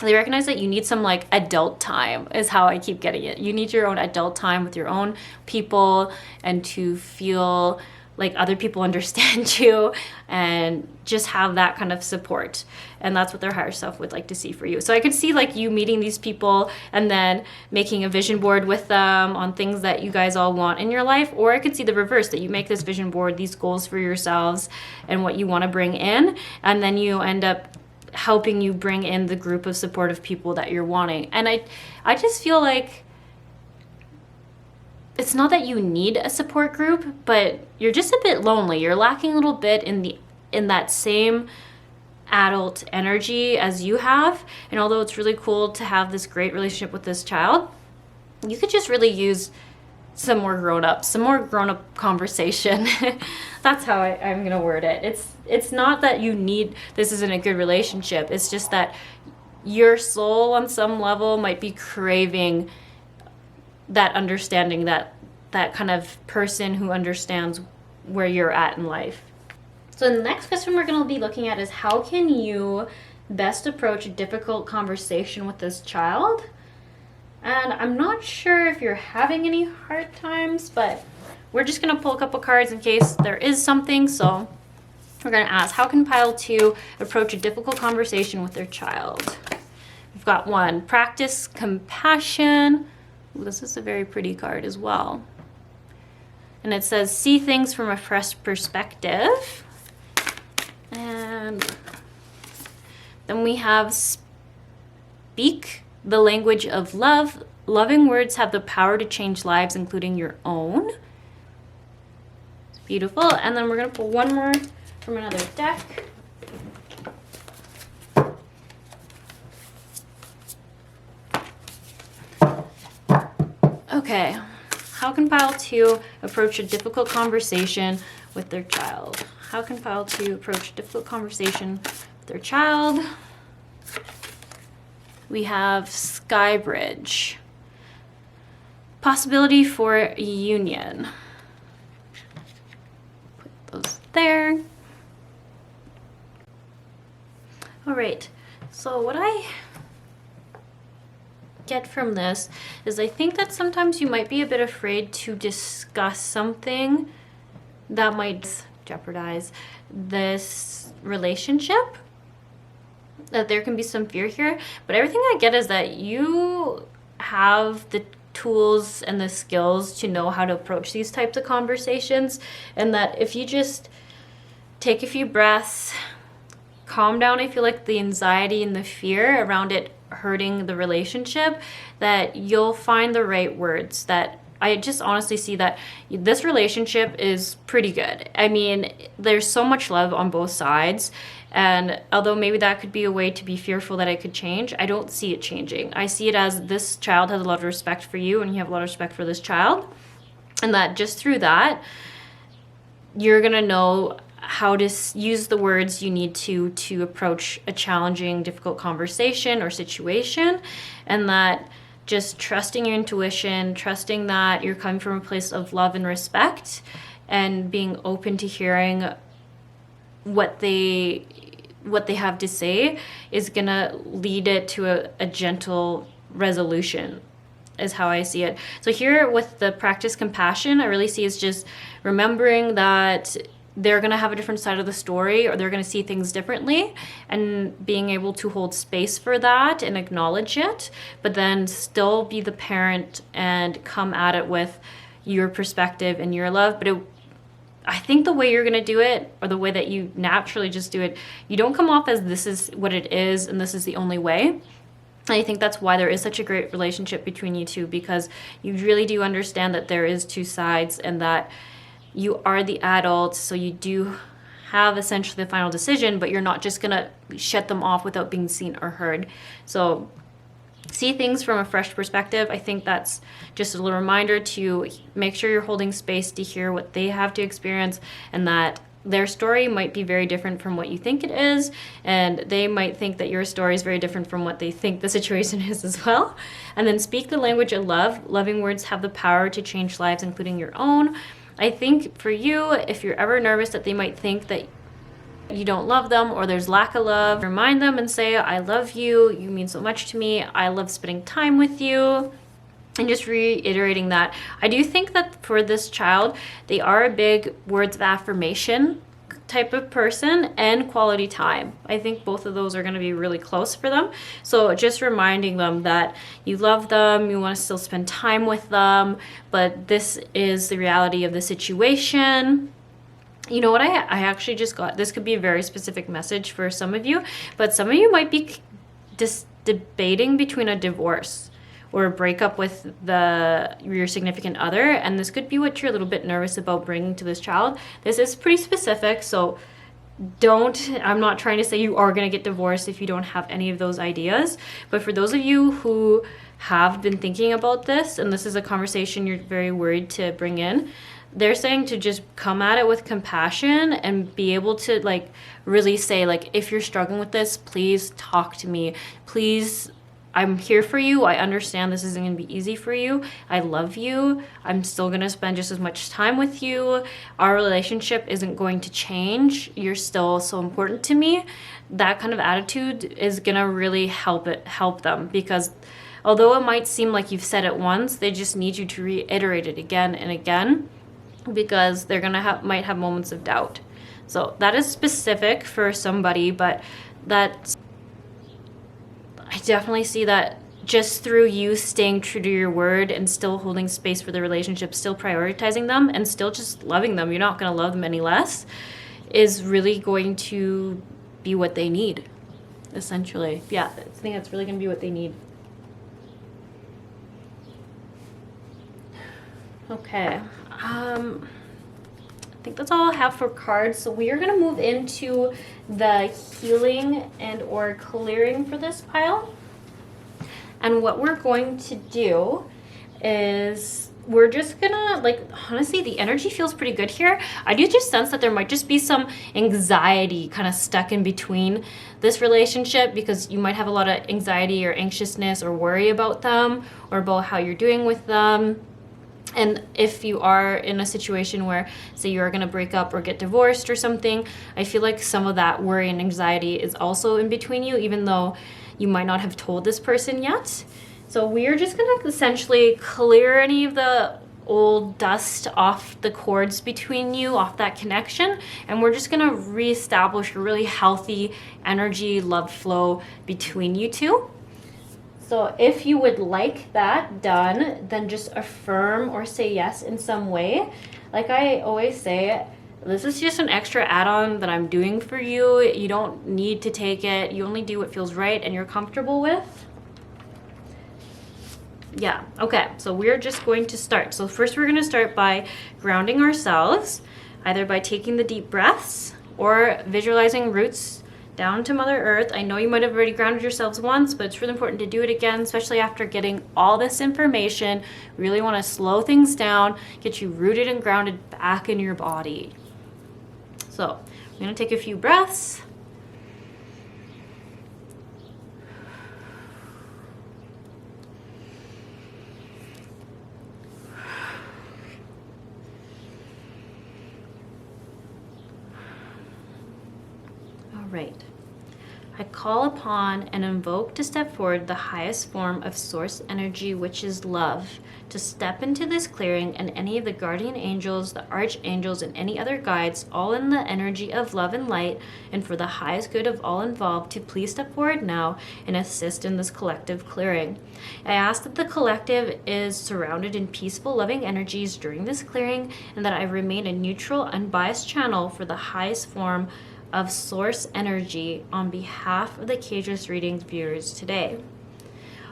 they recognize that you need some like adult time, is how I keep getting it. You need your own adult time with your own people, and to feel like other people understand you and just have that kind of support. And that's what their higher self would like to see for you. So I could see like you meeting these people and then making a vision board with them on things that you guys all want in your life. Or I could see the reverse, that you make this vision board, these goals for yourselves and what you want to bring in, and then you end up helping you bring in the group of supportive people that you're wanting. And I just feel like it's not that you need a support group, but you're just a bit lonely. You're lacking a little bit in that same adult energy as you have. And although it's really cool to have this great relationship with this child, you could just really use some more grown-up conversation. That's how I'm gonna word it. It's not that you need, this isn't a good relationship. It's just that your soul on some level might be craving that understanding, that kind of person who understands where you're at in life. So the next question we're gonna be looking at is, how can you best approach a difficult conversation with this child? And I'm not sure if you're having any hard times, but we're just gonna pull a couple cards in case there is something. So we're gonna ask, how can pile 2 approach a difficult conversation with their child? We've got 1, practice compassion. Ooh, this is a very pretty card as well. And it says, see things from a fresh perspective. And then we have speak the language of love. Loving words have the power to change lives, including your own. It's beautiful. And then we're going to pull 1 more from another deck. Okay. How can pile 2 approach a difficult conversation with their child? How can pile 2 approach a difficult conversation with their child? We have Sky Bridge. Possibility for union. Put those there. All right, so what I get from this is I think that sometimes you might be a bit afraid to discuss something that might jeopardize this relationship, that there can be some fear here. But everything I get is that you have the tools and the skills to know how to approach these types of conversations, and that if you just take a few breaths, calm down, I feel like the anxiety and the fear around it hurting the relationship, that you'll find the right words. That I just honestly see that this relationship is pretty good. I mean, there's so much love on both sides, and although maybe that could be a way to be fearful that it could change, I don't see it changing. I see it as this child has a lot of respect for you, and you have a lot of respect for this child, and that just through that, you're gonna know how to use the words you need to approach a challenging, difficult conversation or situation, and that just trusting your intuition, trusting that you're coming from a place of love and respect, and being open to hearing what they have to say is gonna lead it to a gentle resolution, is how I see it. So here with the practice compassion, I really see is just remembering that they're going to have a different side of the story, or they're going to see things differently, and being able to hold space for that and acknowledge it, but then still be the parent and come at it with your perspective and your love. But I think the way you're going to do it, or the way that you naturally just do it, you don't come off as this is what it is and this is the only way. And I think that's why there is such a great relationship between you two, because you really do understand that there is two sides, and that you are the adult, so you do have essentially the final decision, but you're not just gonna shut them off without being seen or heard. So see things from a fresh perspective. I think that's just a little reminder to make sure you're holding space to hear what they have to experience, and that their story might be very different from what you think it is, and they might think that your story is very different from what they think the situation is as well. And then speak the language of love. Loving words have the power to change lives, including your own. I think for you, if you're ever nervous that they might think that you don't love them or there's lack of love, remind them and say, I love you, you mean so much to me, I love spending time with you. And just reiterating that. I do think that for this child, they are a big words of affirmation type of person and quality time. I think both of those are going to be really close for them. So just reminding them that you love them, you want to still spend time with them, but this is the reality of the situation. You know what I actually just got? This could be a very specific message for some of you, but some of you might be just debating between a divorce or a breakup with your significant other, and this could be what you're a little bit nervous about bringing to this child. This is pretty specific, so I'm not trying to say you are going to get divorced if you don't have any of those ideas, but for those of you who have been thinking about this, and this is a conversation you're very worried to bring in, they're saying to just come at it with compassion and be able to like really say, like, if you're struggling with this, please talk to me. Please, I'm here for you. I understand this isn't going to be easy for you. I love you. I'm still going to spend just as much time with you. Our relationship isn't going to change. You're still so important to me. That kind of attitude is going to really help them, because although it might seem like you've said it once, they just need you to reiterate it again and again, because they're going to might have moments of doubt. So that is specific for somebody, but that's, I definitely see that just through you staying true to your word and still holding space for the relationship, still prioritizing them and still just loving them, you're not going to love them any less, is really going to be what they need, essentially. Yeah, I think that's really going to be what they need. Okay. I think that's all I have for cards. So we are going to move into the healing and or clearing for this pile. And what we're going to do is we're just gonna, like, honestly, the energy feels pretty good here. I do just sense that there might just be some anxiety kind of stuck in between this relationship, because you might have a lot of anxiety or anxiousness or worry about them or about how you're doing with them. And if you are in a situation where, say, you're going to break up or get divorced or something, I feel like some of that worry and anxiety is also in between you, even though you might not have told this person yet. So we're just going to essentially clear any of the old dust off the cords between you, off that connection, and we're just going to reestablish a really healthy energy, love flow between you two. So if you would like that done, then just affirm or say yes in some way. Like I always say, this is just an extra add-on that I'm doing for you. You don't need to take it. You only do what feels right and you're comfortable with. Yeah, okay, so we're just going to start. So first we're going to start by grounding ourselves, either by taking the deep breaths or visualizing roots down to Mother Earth. I know you might have already grounded yourselves once, but it's really important to do it again, especially after getting all this information. We really want to slow things down, get you rooted and grounded back in your body. So I'm going to take a few breaths. Right. I call upon and invoke to step forward the highest form of source energy, which is love, to step into this clearing, and any of the guardian angels, the archangels, and any other guides, all in the energy of love and light, and for the highest good of all involved, to please step forward now and assist in this collective clearing. I ask that the collective is surrounded in peaceful, loving energies during this clearing, and that I remain a neutral, unbiased channel for the highest form of source energy on behalf of the Cageless Readings viewers today.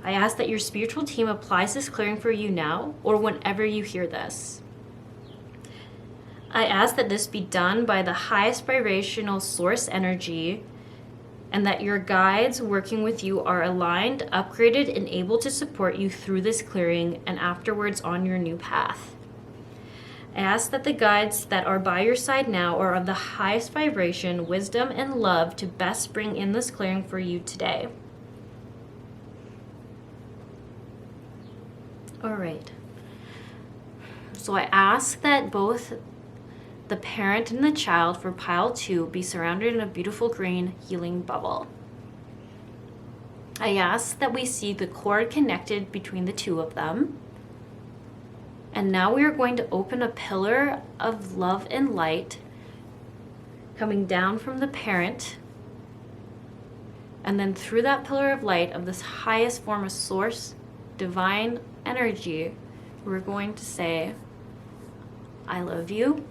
I ask that your spiritual team applies this clearing for you now or whenever you hear this. I ask that this be done by the highest vibrational source energy, and that your guides working with you are aligned, upgraded, and able to support you through this clearing and afterwards on your new path. I ask that the guides that are by your side now are of the highest vibration, wisdom, and love to best bring in this clearing for you today. All right. So I ask that both the parent and the child for pile 2 be surrounded in a beautiful green healing bubble. I ask that we see the cord connected between the two of them. And now we are going to open a pillar of love and light coming down from the parent. And then through that pillar of light of this highest form of source, divine energy, we're going to say, I love you.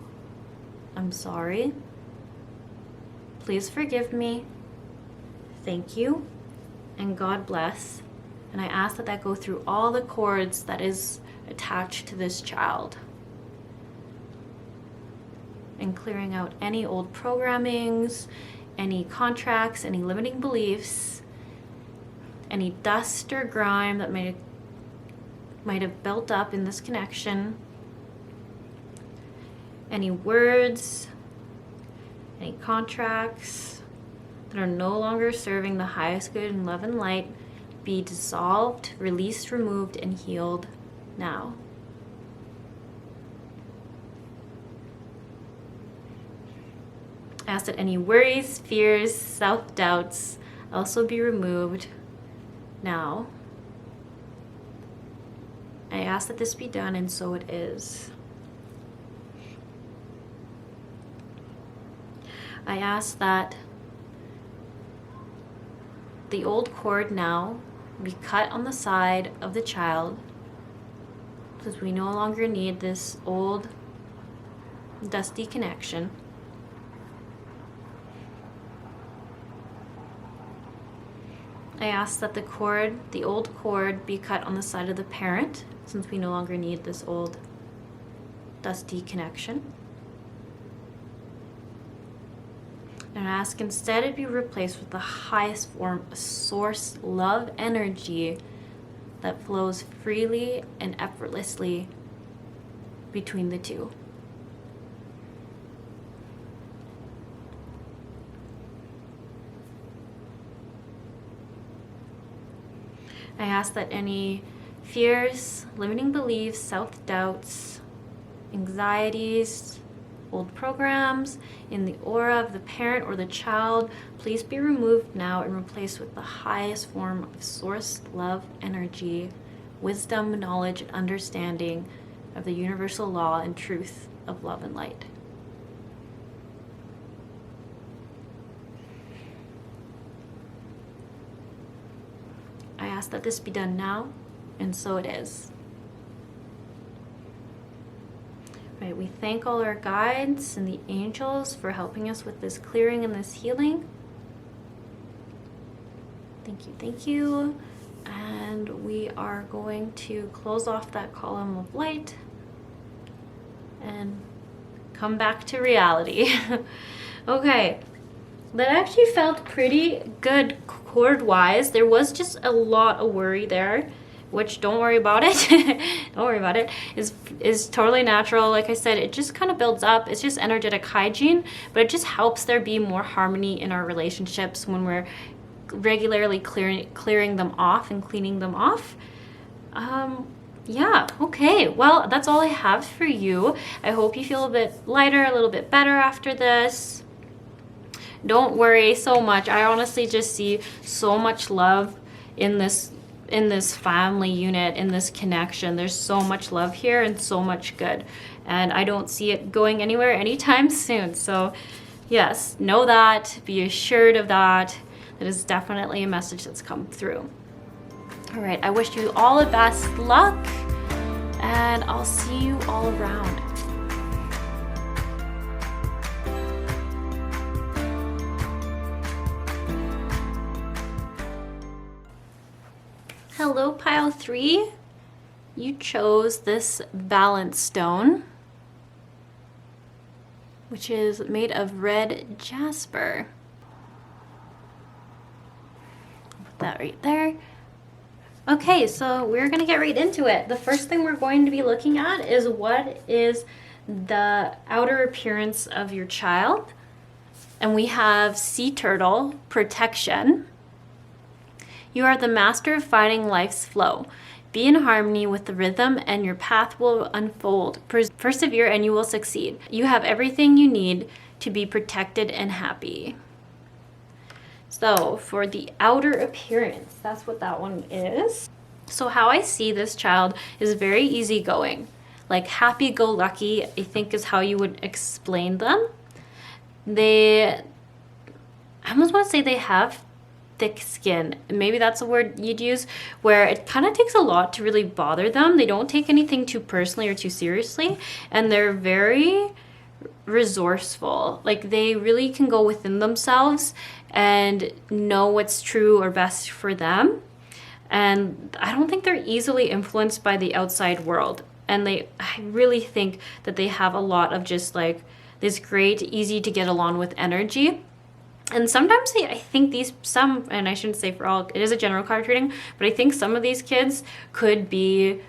I'm sorry. Please forgive me. Thank you. And God bless. And I ask that that go through all the cords that is attached to this child. And clearing out any old programmings, any contracts, any limiting beliefs, any dust or grime that might have built up in this connection, any words, any contracts that are no longer serving the highest good in love and light be dissolved, released, removed, and healed now. Ask that any worries, fears, self-doubts also be removed now. I ask that this be done, and so it is. I ask that the old cord now be cut on the side of the child, because we no longer need this old dusty connection. I ask that the old cord be cut on the side of the parent, since we no longer need this old dusty connection. And I ask instead it be replaced with the highest form of source love energy that flows freely and effortlessly between the two. I ask that any fears, limiting beliefs, self-doubts, anxieties, old programs in the aura of the parent or the child, please be removed now and replaced with the highest form of source love energy, wisdom, knowledge, and understanding of the universal law and truth of love and light. I ask that this be done now, and so it is. Right, we thank all our guides and the angels for helping us with this clearing and this healing. Thank you, thank you. And we are going to close off that column of light and come back to reality. Okay, that actually felt pretty good cord-wise. There was just a lot of worry there, which don't worry about it. Don't worry about it. Is totally natural. Like I said, it just kind of builds up. It's just energetic hygiene, but it just helps there be more harmony in our relationships when we're regularly clearing them off and cleaning them off. Yeah, okay. Well, that's all I have for you. I hope you feel a bit lighter, a little bit better after this. Don't worry so much. I honestly just see so much love in this family unit, in this connection. There's so much love here and so much good, and I don't see it going anywhere anytime soon. So yes, know that, be assured of that. That is definitely a message that's come through. All right, I wish you all the best luck, and I'll see you all around. Hello, pile 3. You chose this balance stone. which is made of red jasper. Put that right there. Okay, so we're gonna get right into it. The first thing we're going to be looking at is what is the outer appearance of your child. And we have sea turtle, protection. You are the master of finding life's flow. Be in harmony with the rhythm and your path will unfold. Persevere and you will succeed. You have everything you need to be protected and happy. So for the outer appearance, that's what that one is. So how I see this child is very easygoing. Like happy-go-lucky, I think is how you would explain them. I almost want to say they have thick skin. Maybe that's a word you'd use, where it kind of takes a lot to really bother them. They don't take anything too personally or too seriously, and they're very resourceful. Like they really can go within themselves and know what's true or best for them. And I don't think they're easily influenced by the outside world. And I really think that they have a lot of just like this great, easy to get along with energy. And sometimes I think and I shouldn't say for all, it is a general card reading, but I think some of these kids could be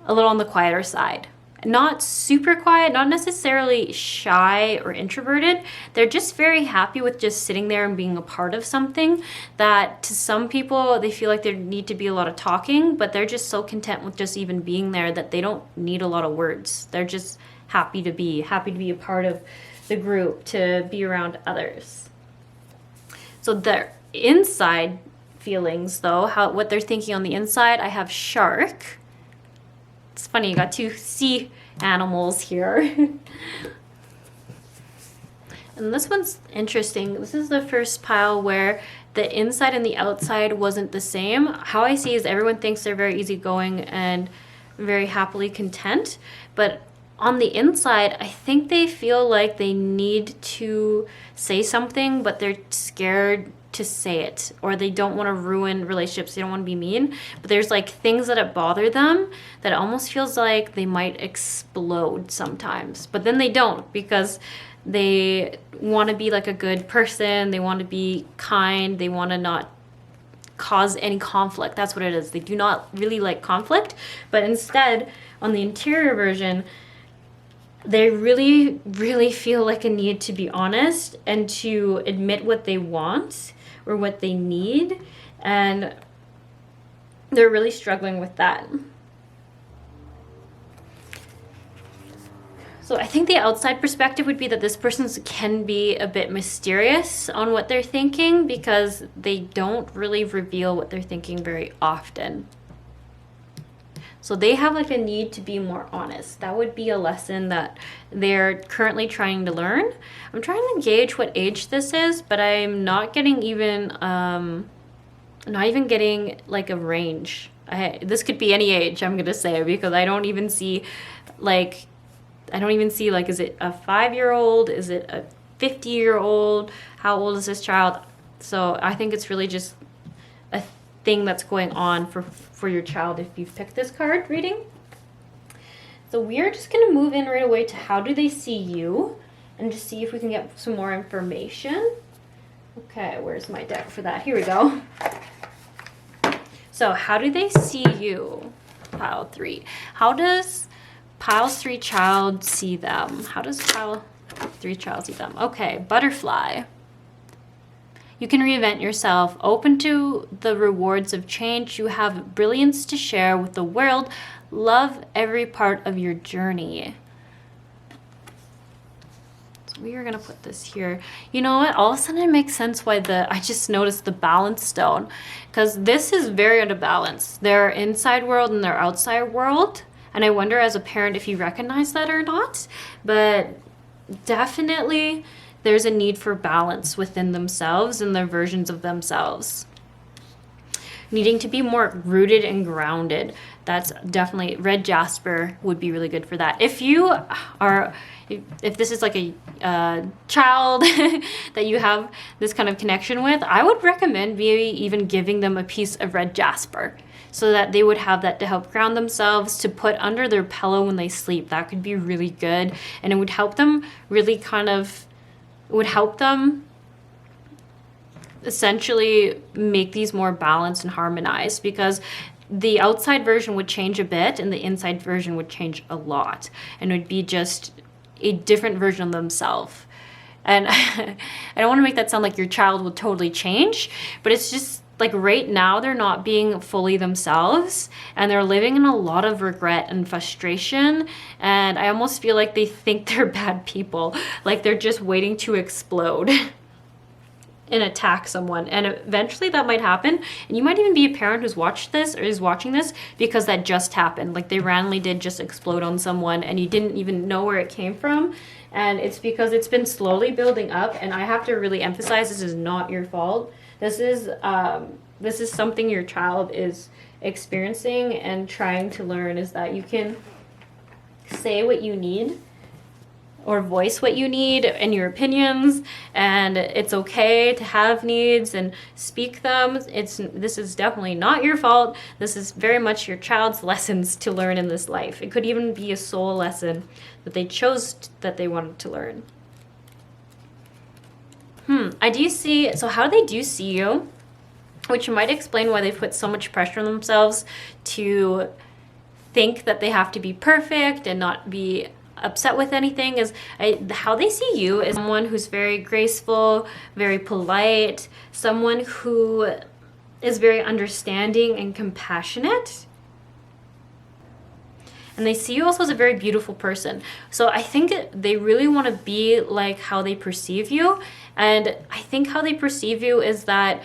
a little on the quieter side. Not super quiet, not necessarily shy or introverted. They're just very happy with just sitting there and being a part of something that to some people, they feel like there need to be a lot of talking, but they're just so content with just even being there that they don't need a lot of words. They're just happy to be a part of the group, to be around others. So their inside feelings though, what they're thinking on the inside, I have shark. It's funny, you got two sea animals here. And this one's interesting. This is the first pile where the inside and the outside wasn't the same. How I see is everyone thinks they're very easygoing and very happily content. But on the inside, I think they feel like they need to say something, but they're scared to say it, or they don't want to ruin relationships. They don't want to be mean, but there's like things that bother them that it almost feels like they might explode sometimes, but then they don't, because they want to be like a good person. They want to be kind. They want to not cause any conflict. That's what it is. They do not really like conflict, but instead on the interior version, they really, really feel like a need to be honest and to admit what they want or what they need. And they're really struggling with that. So I think the outside perspective would be that this person can be a bit mysterious on what they're thinking because they don't really reveal what they're thinking very often. So they have like a need to be more honest. That would be a lesson that they're currently trying to learn. I'm trying to gauge what age this is, but I'm not getting even, not even getting like a range. This could be any age, I'm gonna say, because I don't even see like, is it a 5-year-old? Is it a 50-year-old? How old is this child? So I think it's really just a thing that's going on for your child if you've picked this card reading. So we are just going to move in right away to how do they see you and just see if we can get some more information. Okay, where's my deck for that? Here we go. So how do they see you? Pile 3. How does Pile 3 child see them? How does Pile 3 child see them? Okay, butterfly. You can reinvent yourself, open to the rewards of change. You have brilliance to share with the world. Love every part of your journey. So we are gonna put this here. You know what? All of a sudden it makes sense why I just noticed the balance stone, because this is very out of balance. Their inside world and their outside world. And I wonder as a parent if you recognize that or not, but definitely there's a need for balance within themselves and their versions of themselves. Needing to be more rooted and grounded. That's definitely, red jasper would be really good for that. If this is like a child that you have this kind of connection with, I would recommend maybe even giving them a piece of red jasper so that they would have that to help ground themselves, to put under their pillow when they sleep. That could be really good, and it would help them really essentially make these more balanced and harmonized, because the outside version would change a bit and the inside version would change a lot, and it would be just a different version of themselves. And I don't want to make that sound like your child will totally change, but it's just like right now they're not being fully themselves, and they're living in a lot of regret and frustration, and I almost feel like they think they're bad people, like they're just waiting to explode and attack someone. And eventually that might happen, and you might even be a parent who's watched this or is watching this because that just happened. Like they randomly did just explode on someone and you didn't even know where it came from, and it's because it's been slowly building up. And I have to really emphasize, this is not your fault. This is something your child is experiencing and trying to learn, is that you can say what you need or voice what you need and your opinions, and it's okay to have needs and speak them. This is definitely not your fault. This is very much your child's lessons to learn in this life. It could even be a soul lesson that they chose that they wanted to learn. I do see, so how they do see you, which might explain why they put so much pressure on themselves to think that they have to be perfect and not be upset with anything, is how they see you is someone who's very graceful, very polite, someone who is very understanding and compassionate. And they see you also as a very beautiful person. So I think they really want to be like how they perceive you. And I think how they perceive you is that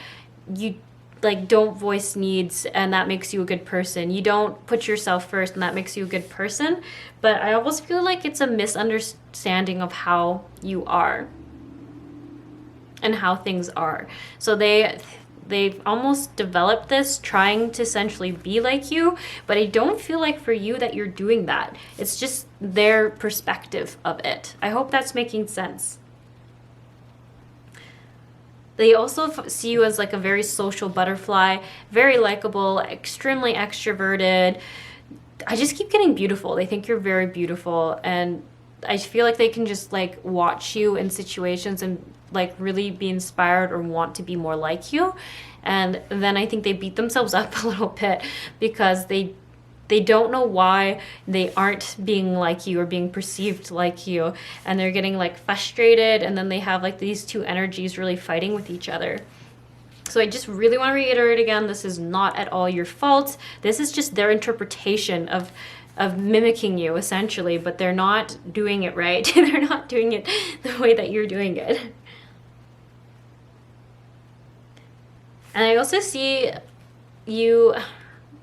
you like don't voice needs, and that makes you a good person. You don't put yourself first, and that makes you a good person. But I almost feel like it's a misunderstanding of how you are and how things are. So they've almost developed this trying to essentially be like you, but I don't feel like for you that you're doing that. It's just their perspective of it. I hope that's making sense. They also see you as like a very social butterfly, very likable, extremely extroverted. I just keep getting beautiful. They think you're very beautiful, and I feel like they can just like watch you in situations and like really be inspired or want to be more like you. And then I think they beat themselves up a little bit because they don't know why they aren't being like you or being perceived like you, and they're getting like frustrated, and then they have like these two energies really fighting with each other. So I just really want to reiterate again, this is not at all your fault. This is just their interpretation of mimicking you essentially, but they're not doing it right. They're not doing it the way that you're doing it. And I also see you,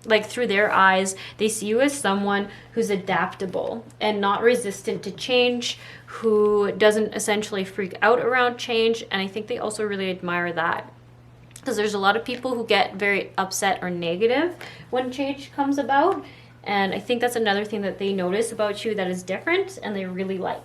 like through their eyes, they see you as someone who's adaptable and not resistant to change, who doesn't essentially freak out around change. And I think they also really admire that, because there's a lot of people who get very upset or negative when change comes about. And I think that's another thing that they notice about you that is different and they really like.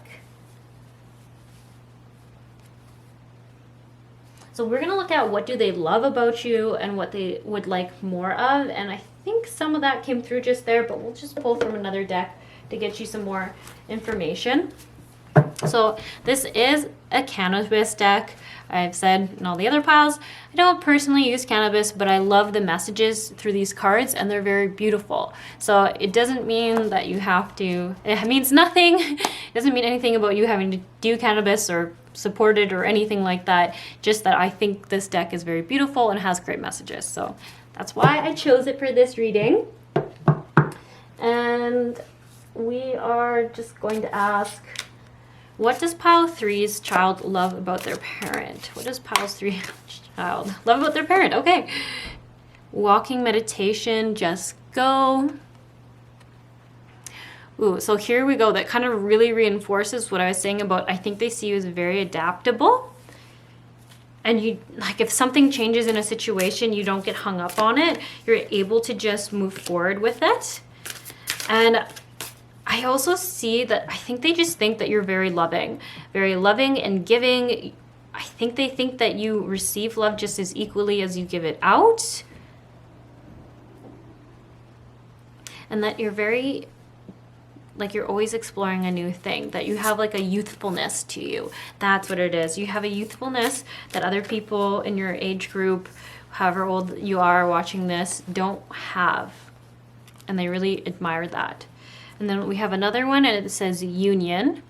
So we're going to look at what do they love about you and what they would like more of. And I think some of that came through just there, but we'll just pull from another deck to get you some more information. So this is a cannabis deck. I've said in all the other piles, I don't personally use cannabis, but I love the messages through these cards, and they're very beautiful. So it doesn't mean that you have to, it means nothing. It doesn't mean anything about you having to do cannabis or support it or anything like that. Just that I think this deck is very beautiful and has great messages. So that's why I chose it for this reading. And we are just going to ask, what does pile 3's child love about their parent? What does pile 3 child love about their parent? Okay. Walking meditation, just go. Ooh, so here we go. That kind of really reinforces what I was saying about, I think they see you as very adaptable. And you, like, if something changes in a situation, you don't get hung up on it. You're able to just move forward with it. And I also see that I think they just think that you're very loving and giving. I think they think that you receive love just as equally as you give it out. and that you're very, like, you're always exploring a new thing, that you have like a youthfulness to you. That's what it is. You have a youthfulness that other people in your age group, however old you are watching this, don't have. And they really admire that. And then we have another one, and it says union.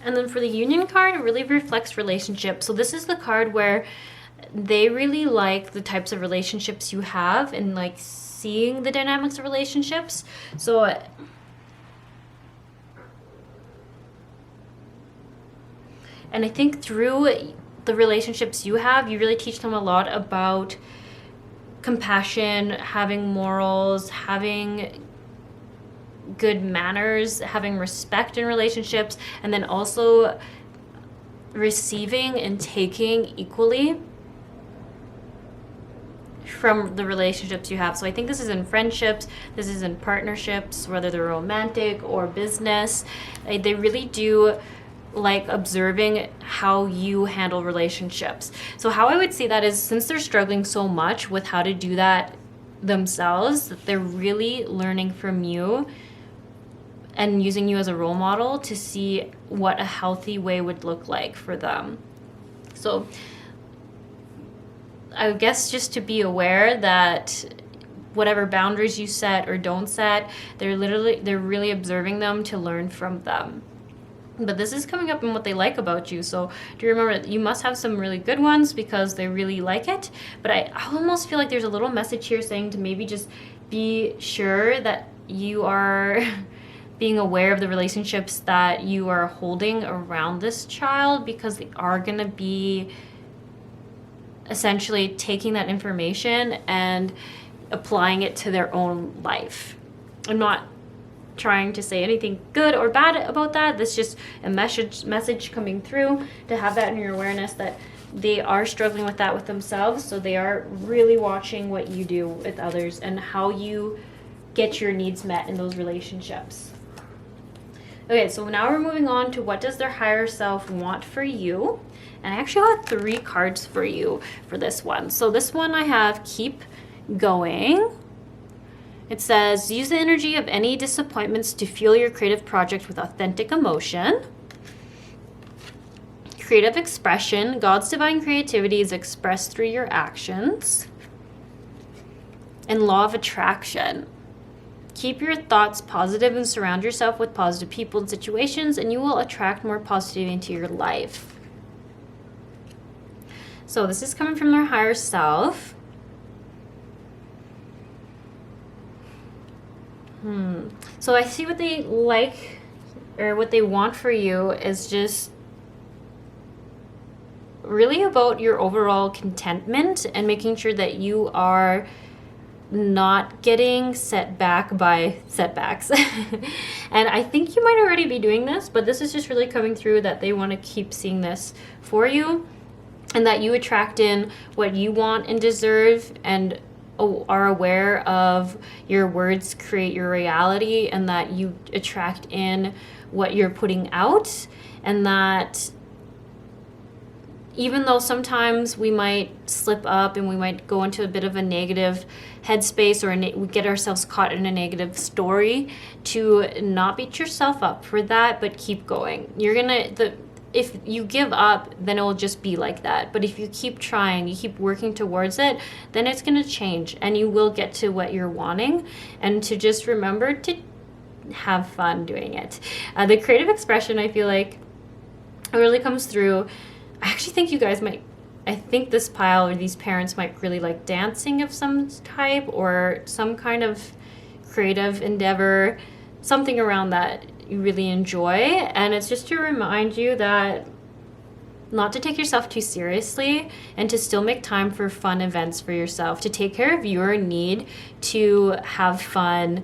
And then for the union card, it really reflects relationships. So this is the card where they really like the types of relationships you have and like seeing the dynamics of relationships. So and I think through the relationships you have, you really teach them a lot about compassion, having morals, having good manners, having respect in relationships, and then also receiving and taking equally from the relationships you have. So I think this is in friendships, this is in partnerships, whether they're romantic or business. They really do like observing how you handle relationships. So how I would see that is, since they're struggling so much with how to do that themselves, that they're really learning from you and using you as a role model to see what a healthy way would look like for them. So I guess just to be aware that whatever boundaries you set or don't set, they're really observing them to learn from them. But this is coming up in what they like about you. So do you remember that you must have some really good ones because they really like it. But I almost feel like there's a little message here saying to maybe just be sure that you are being aware of the relationships that you are holding around this child, because they are going to be essentially taking that information and applying it to their own life. I'm not trying to say anything good or bad about that. That's just a message coming through, to have that in your awareness that they are struggling with that with themselves. So they are really watching what you do with others and how you get your needs met in those relationships. Okay, so now we're moving on to what does their higher self want for you. And I actually got 3 cards for you for this one. So this one I have keep going. It says, use the energy of any disappointments to fuel your creative project with authentic emotion. Creative expression. God's divine creativity is expressed through your actions. And law of attraction. Keep your thoughts positive and surround yourself with positive people and situations, and you will attract more positivity into your life. So this is coming from their higher self. So I see what they like, or what they want for you is just really about your overall contentment and making sure that you are not getting set back by setbacks. And I think you might already be doing this, but this is just really coming through that they want to keep seeing this for you, and that you attract in what you want and deserve, and are aware of your words create your reality, and that you attract in what you're putting out. And that even though sometimes we might slip up and we might go into a bit of a negative headspace, or we get ourselves caught in a negative story, to not beat yourself up for that, but keep going. If you give up, then it will just be like that. But if you keep trying, you keep working towards it, then it's going to change and you will get to what you're wanting. And to just remember to have fun doing it. The creative expression, I feel like, really comes through. I actually think you guys I think this pile or these parents might really like dancing of some type, or some kind of creative endeavor, something around that you really enjoy. And it's just to remind you that not to take yourself too seriously, and to still make time for fun events for yourself, to take care of your need to have fun.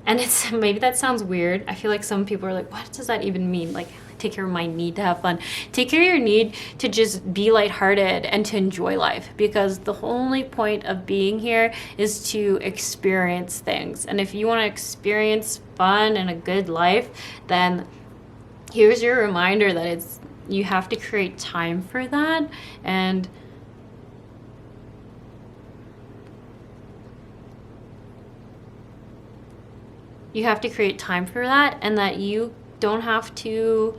And it's maybe that sounds weird. I feel like some people are like, what does that even mean? Like, take care of my need to have fun. Take care of your need to just be lighthearted and to enjoy life, because the only point of being here is to experience things. And if you want to experience fun and a good life, then here's your reminder that you have to create time for that. And you have to create time for that, and that you don't have to,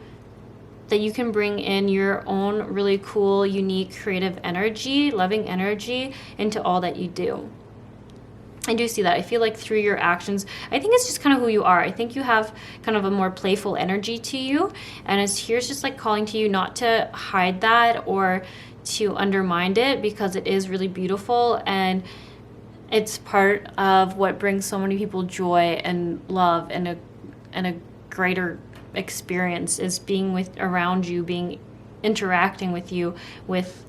that you can bring in your own really cool, unique, creative energy, loving energy into all that you do. I do see that. I feel like through your actions, I think it's just kind of who you are. I think you have kind of a more playful energy to you, and here's just like calling to you not to hide that or to undermine it, because it is really beautiful, and it's part of what brings so many people joy and love and a greater experience, is being around you, interacting with you with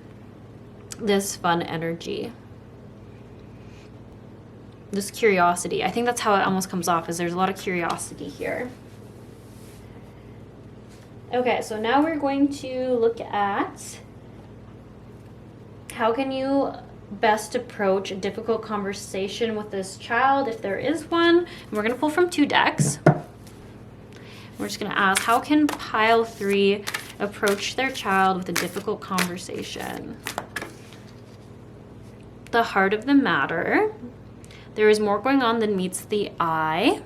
this fun energy, this curiosity. I think that's how it almost comes off, is there's a lot of curiosity here. Okay, so now we're going to look at how can you best approach a difficult conversation with this child, if there is one. And we're going to pull from 2 decks. We're just going to ask, how can pile 3 approach their child with a difficult conversation? The heart of the matter. There is more going on than meets the eye.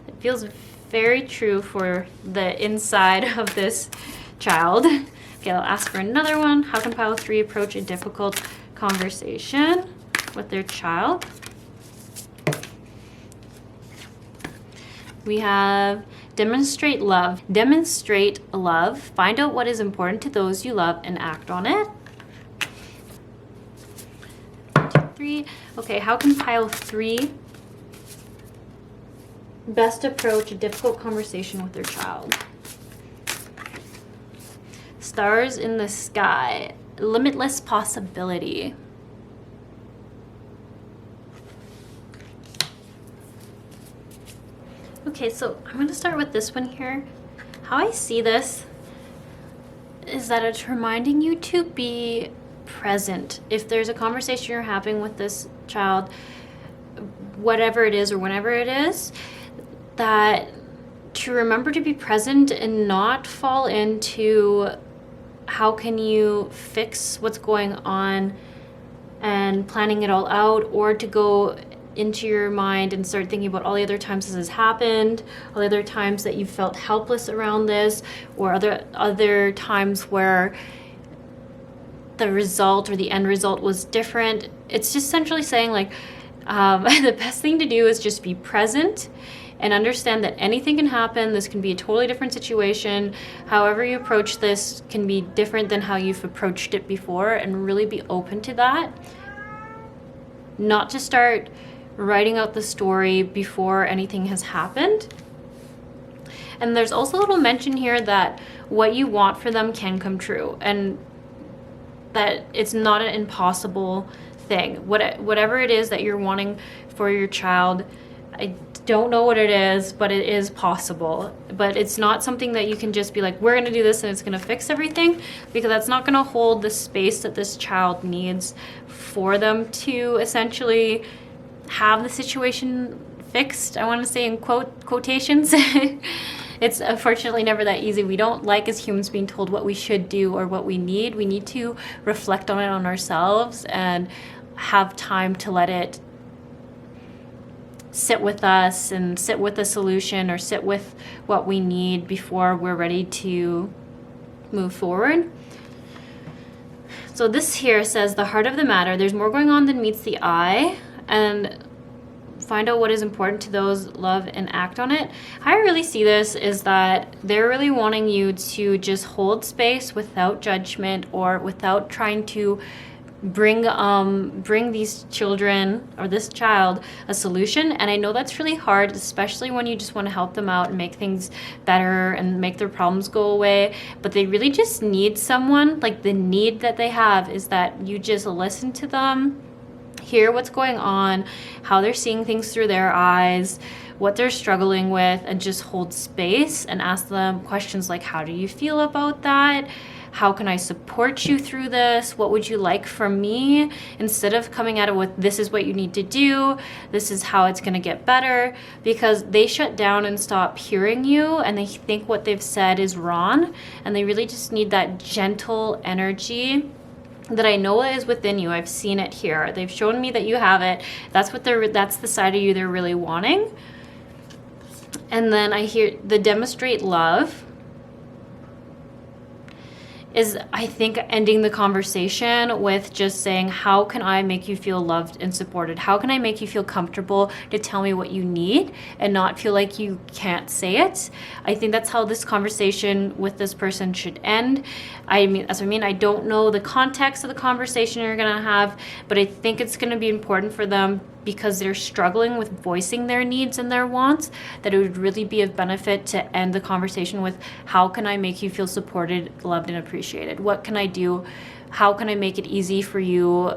It feels very true for the inside of this child. Okay, I'll ask for another one. How can pile 3 approach a difficult conversation with their child? We have demonstrate love. Demonstrate love. Find out what is important to those you love and act on it. 1, 2, 3. Okay, how can pile 3 best approach a difficult conversation with their child? Stars in the sky. Limitless possibility. Okay, so I'm going to start with this one here. How I see this is that it's reminding you to be present. If there's a conversation you're having with this child, whatever it is or whenever it is, that to remember to be present and not fall into how can you fix what's going on and planning it all out, or to go into your mind and start thinking about all the other times this has happened, all the other times that you felt helpless around this, or other times where the result or the end result was different. It's just essentially saying like the best thing to do is just be present and understand that anything can happen. This can be a totally different situation. However you approach this can be different than how you've approached it before, and really be open to that. Not to start writing out the story before anything has happened. And there's also a little mention here that what you want for them can come true, and that it's not an impossible thing. Whatever it is that you're wanting for your child, I don't know what it is, but it is possible. But it's not something that you can just be like, we're going to do this and it's going to fix everything, because that's not going to hold the space that this child needs for them to essentially have the situation fixed. I want to say in quotations. It's unfortunately never that easy. We don't like, as humans, being told what we should do or what we need. We need to reflect on it on ourselves and have time to let it sit with us and sit with the solution or sit with what we need before we're ready to move forward. So this here says the heart of the matter. There's more going on than meets the eye, and find out what is important to those love and act on it. How I really see this is that they're really wanting you to just hold space without judgment or without trying to bring these children or this child a solution. And I know that's really hard, especially when you just want to help them out and make things better and make their problems go away. But they really just need someone. Like, the need that they have is that you just listen to them, hear what's going on, how they're seeing things through their eyes, what they're struggling with, and just hold space and ask them questions like, how do you feel about that? How can I support you through this? What would you like from me? Instead of coming at it with, this is what you need to do, this is how it's gonna get better, because they shut down and stop hearing you, and they think what they've said is wrong, and they really just need that gentle energy that I know is within you. I've seen it here. They've shown me that you have it. That's the side of you they're really wanting. And then I hear the demonstrate love is, I think, ending the conversation with just saying, how can I make you feel loved and supported? How can I make you feel comfortable to tell me what you need and not feel like you can't say it? I think that's how this conversation with this person should end. I don't know the context of the conversation you're gonna have, but I think it's gonna be important for them, because they're struggling with voicing their needs and their wants, that it would really be of benefit to end the conversation with, how can I make you feel supported, loved, and appreciated? What can I do? How can I make it easy for you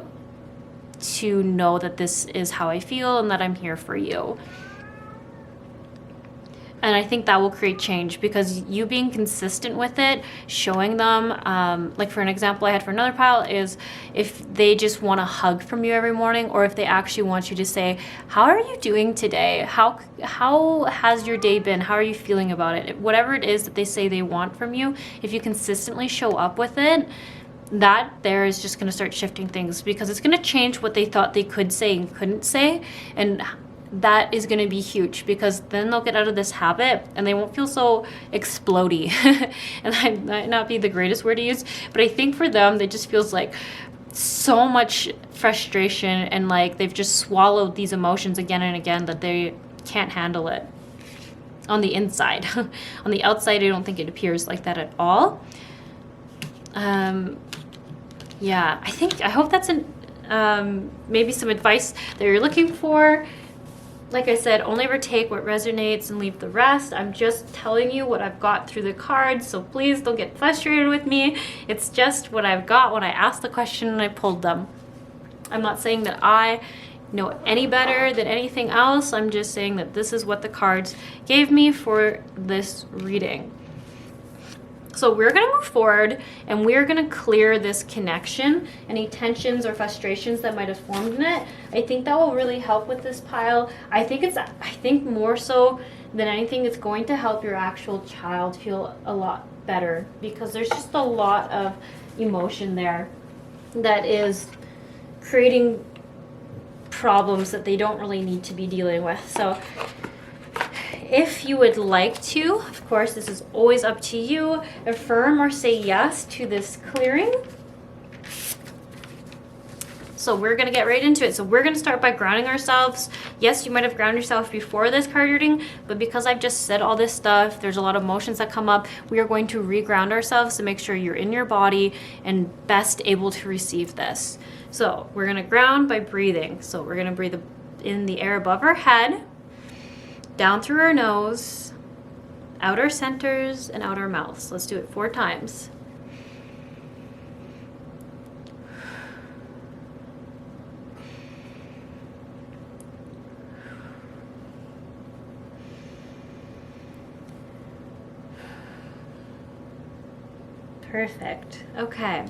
to know that this is how I feel and that I'm here for you? And I think that will create change, because you being consistent with it, showing them, like for an example I had for another pile is, if they just want a hug from you every morning, or if they actually want you to say, how are you doing today? How has your day been? How are you feeling about it? Whatever it is that they say they want from you, if you consistently show up with it, that there is just going to start shifting things, because it's going to change what they thought they could say and couldn't say. And that is going to be huge, because then they'll get out of this habit and they won't feel so explodey. And that might not be the greatest word to use, but I think for them, it just feels like so much frustration, and like they've just swallowed these emotions again and again, that they can't handle it on the inside. On the outside, I don't think it appears like that at all. Yeah, I hope that's maybe some advice that you're looking for. Like I said, only ever take what resonates and leave the rest. I'm just telling you what I've got through the cards, so please don't get frustrated with me. It's just what I've got when I asked the question and I pulled them. I'm not saying that I know any better than anything else. I'm just saying that this is what the cards gave me for this reading. So we're going to move forward, and we're going to clear this connection, any tensions or frustrations that might have formed in it. I think that will really help with this pile. I think more so than anything, it's going to help your actual child feel a lot better, because there's just a lot of emotion there that is creating problems that they don't really need to be dealing with. So if you would like to, of course, this is always up to you, affirm or say yes to this clearing. So we're going to get right into it. So we're going to start by grounding ourselves. Yes, you might have grounded yourself before this card reading, but because I've just said all this stuff, there's a lot of emotions that come up. We are going to re-ground ourselves to make sure you're in your body and best able to receive this. So we're going to ground by breathing. So we're going to breathe in the air above our head, down through our nose, out our centers, and out our mouths. Let's do it 4 times. Perfect. Okay.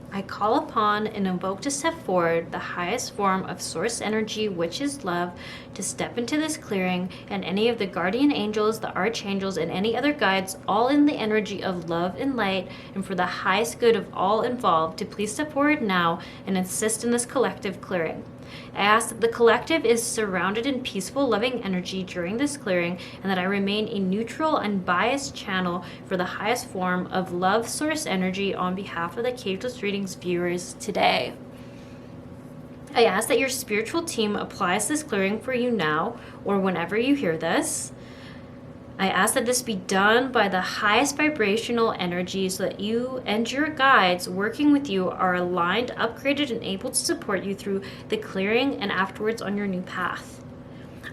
I call upon and invoke to step forward the highest form of source energy, which is love, to step into this clearing, and any of the guardian angels, the archangels, and any other guides, all in the energy of love and light, and for the highest good of all involved, to please step forward now and assist in this collective clearing. I ask that the collective is surrounded in peaceful, loving energy during this clearing, and that I remain a neutral, unbiased channel for the highest form of love source energy on behalf of the Cageless Readings viewers today. I ask that your spiritual team applies this clearing for you now or whenever you hear this. I ask that this be done by the highest vibrational energy, so that you and your guides working with you are aligned, upgraded, and able to support you through the clearing and afterwards on your new path.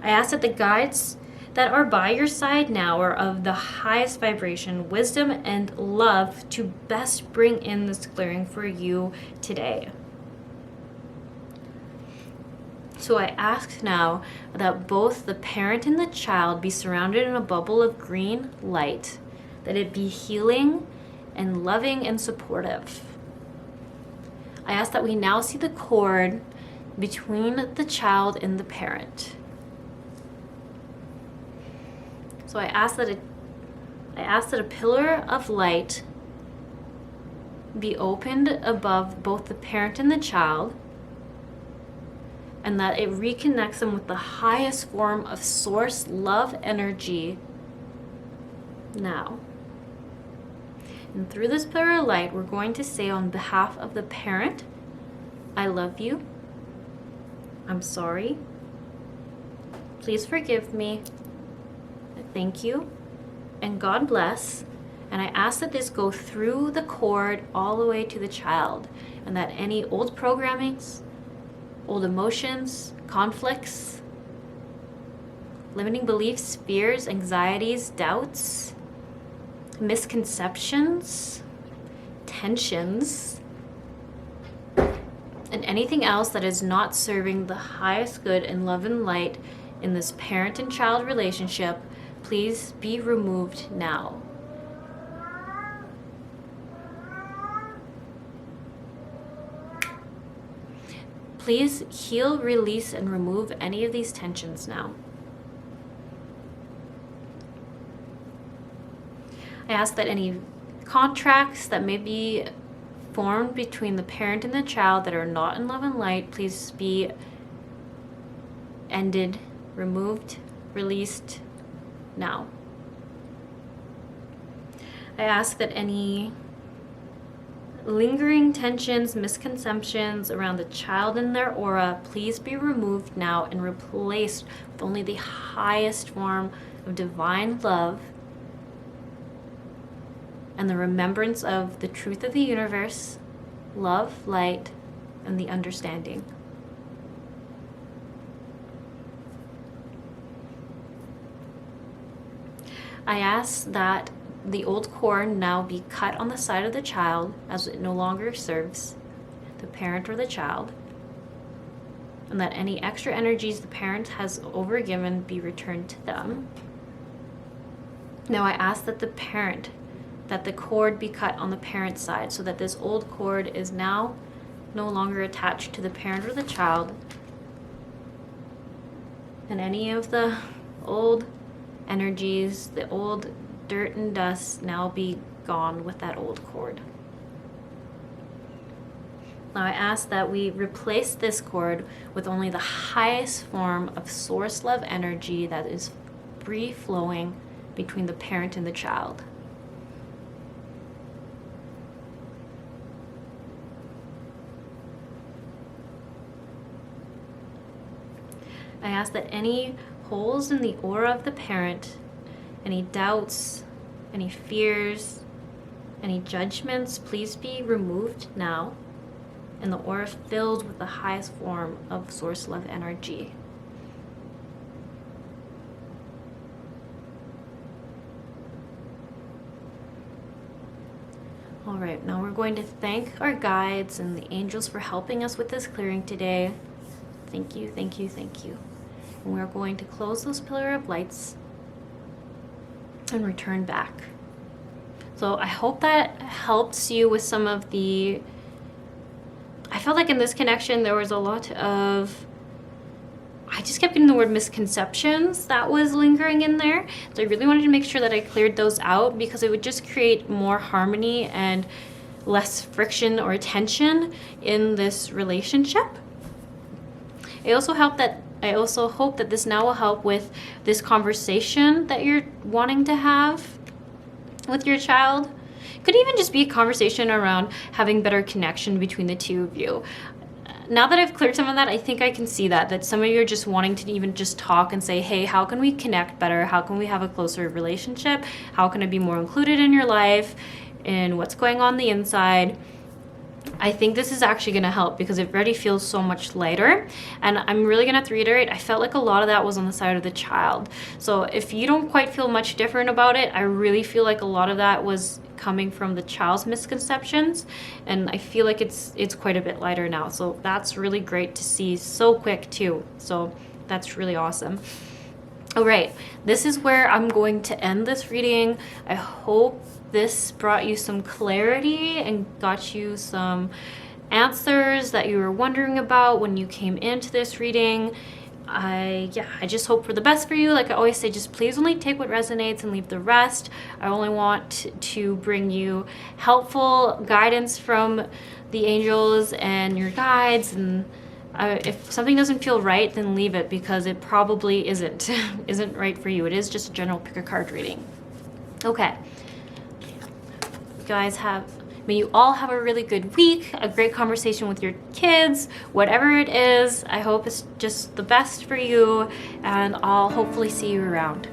I ask that the guides that are by your side now are of the highest vibration, wisdom, and love to best bring in this clearing for you today. So I ask now that both the parent and the child be surrounded in a bubble of green light, that it be healing and loving and supportive. I ask that we now see the cord between the child and the parent. So I ask that a pillar of light be opened above both the parent and the child, and that it reconnects them with the highest form of source love energy now. And through this pillar of light, we're going to say on behalf of the parent, I love you. I'm sorry. Please forgive me. Thank you. And God bless. And I ask that this go through the cord all the way to the child, and that any old programmings, old emotions, conflicts, limiting beliefs, fears, anxieties, doubts, misconceptions, tensions, and anything else that is not serving the highest good and love and light in this parent and child relationship, please be removed now. Please heal, release, and remove any of these tensions now. I ask that any contracts that may be formed between the parent and the child that are not in love and light, please be ended, removed, released now. I ask that any lingering tensions, misconceptions around the child and their aura, please be removed now and replaced with only the highest form of divine love and the remembrance of the truth of the universe, love, light, and the understanding. I ask that the old cord now be cut on the side of the child as it no longer serves the parent or the child, and that any extra energies the parent has overgiven be returned to them. Now I ask that the cord be cut on the parent's side so that this old cord is now no longer attached to the parent or the child, and any of the old energies, the old dirt and dust now be gone with that old cord. Now I ask that we replace this cord with only the highest form of source love energy that is free flowing between the parent and the child. I ask that any holes in the aura of the parent, any doubts, any fears, any judgments, please be removed now, and the aura filled with the highest form of source love energy. All right, now we're going to thank our guides and the angels for helping us with this clearing today. Thank you, thank you, thank you. And we're going to close those pillar of lights and return back. So I hope that helps you with some of the... I felt like in this connection there was a lot of... I just kept getting the word misconceptions that was lingering in there. So I really wanted to make sure that I cleared those out because it would just create more harmony and less friction or tension in this relationship. I also hope that this now will help with this conversation that you're wanting to have with your child. It could even just be a conversation around having better connection between the two of you. Now that I've cleared some of that, I think I can see that some of you are just wanting to even just talk and say, hey, how can we connect better? How can we have a closer relationship? How can I be more included in your life and what's going on the inside? I think this is actually going to help because it already feels so much lighter. And I'm really going to have to reiterate, I felt like a lot of that was on the side of the child. So if you don't quite feel much different about it, I really feel like a lot of that was coming from the child's misconceptions, and I feel like it's quite a bit lighter now. So that's really great to see so quick too. So that's really awesome. All right, this is where I'm going to end this reading. I hope this brought you some clarity and got you some answers that you were wondering about when you came into this reading. I just hope for the best for you. Like I always say, just please only take what resonates and leave the rest. I only want to bring you helpful guidance from the angels and your guides, and if something doesn't feel right, then leave it, because it probably isn't right for you. It is just a general pick a card reading. Okay, you guys may you all have a really good week, a great conversation with your kids, whatever it is. I hope it's just the best for you, and I'll hopefully see you around.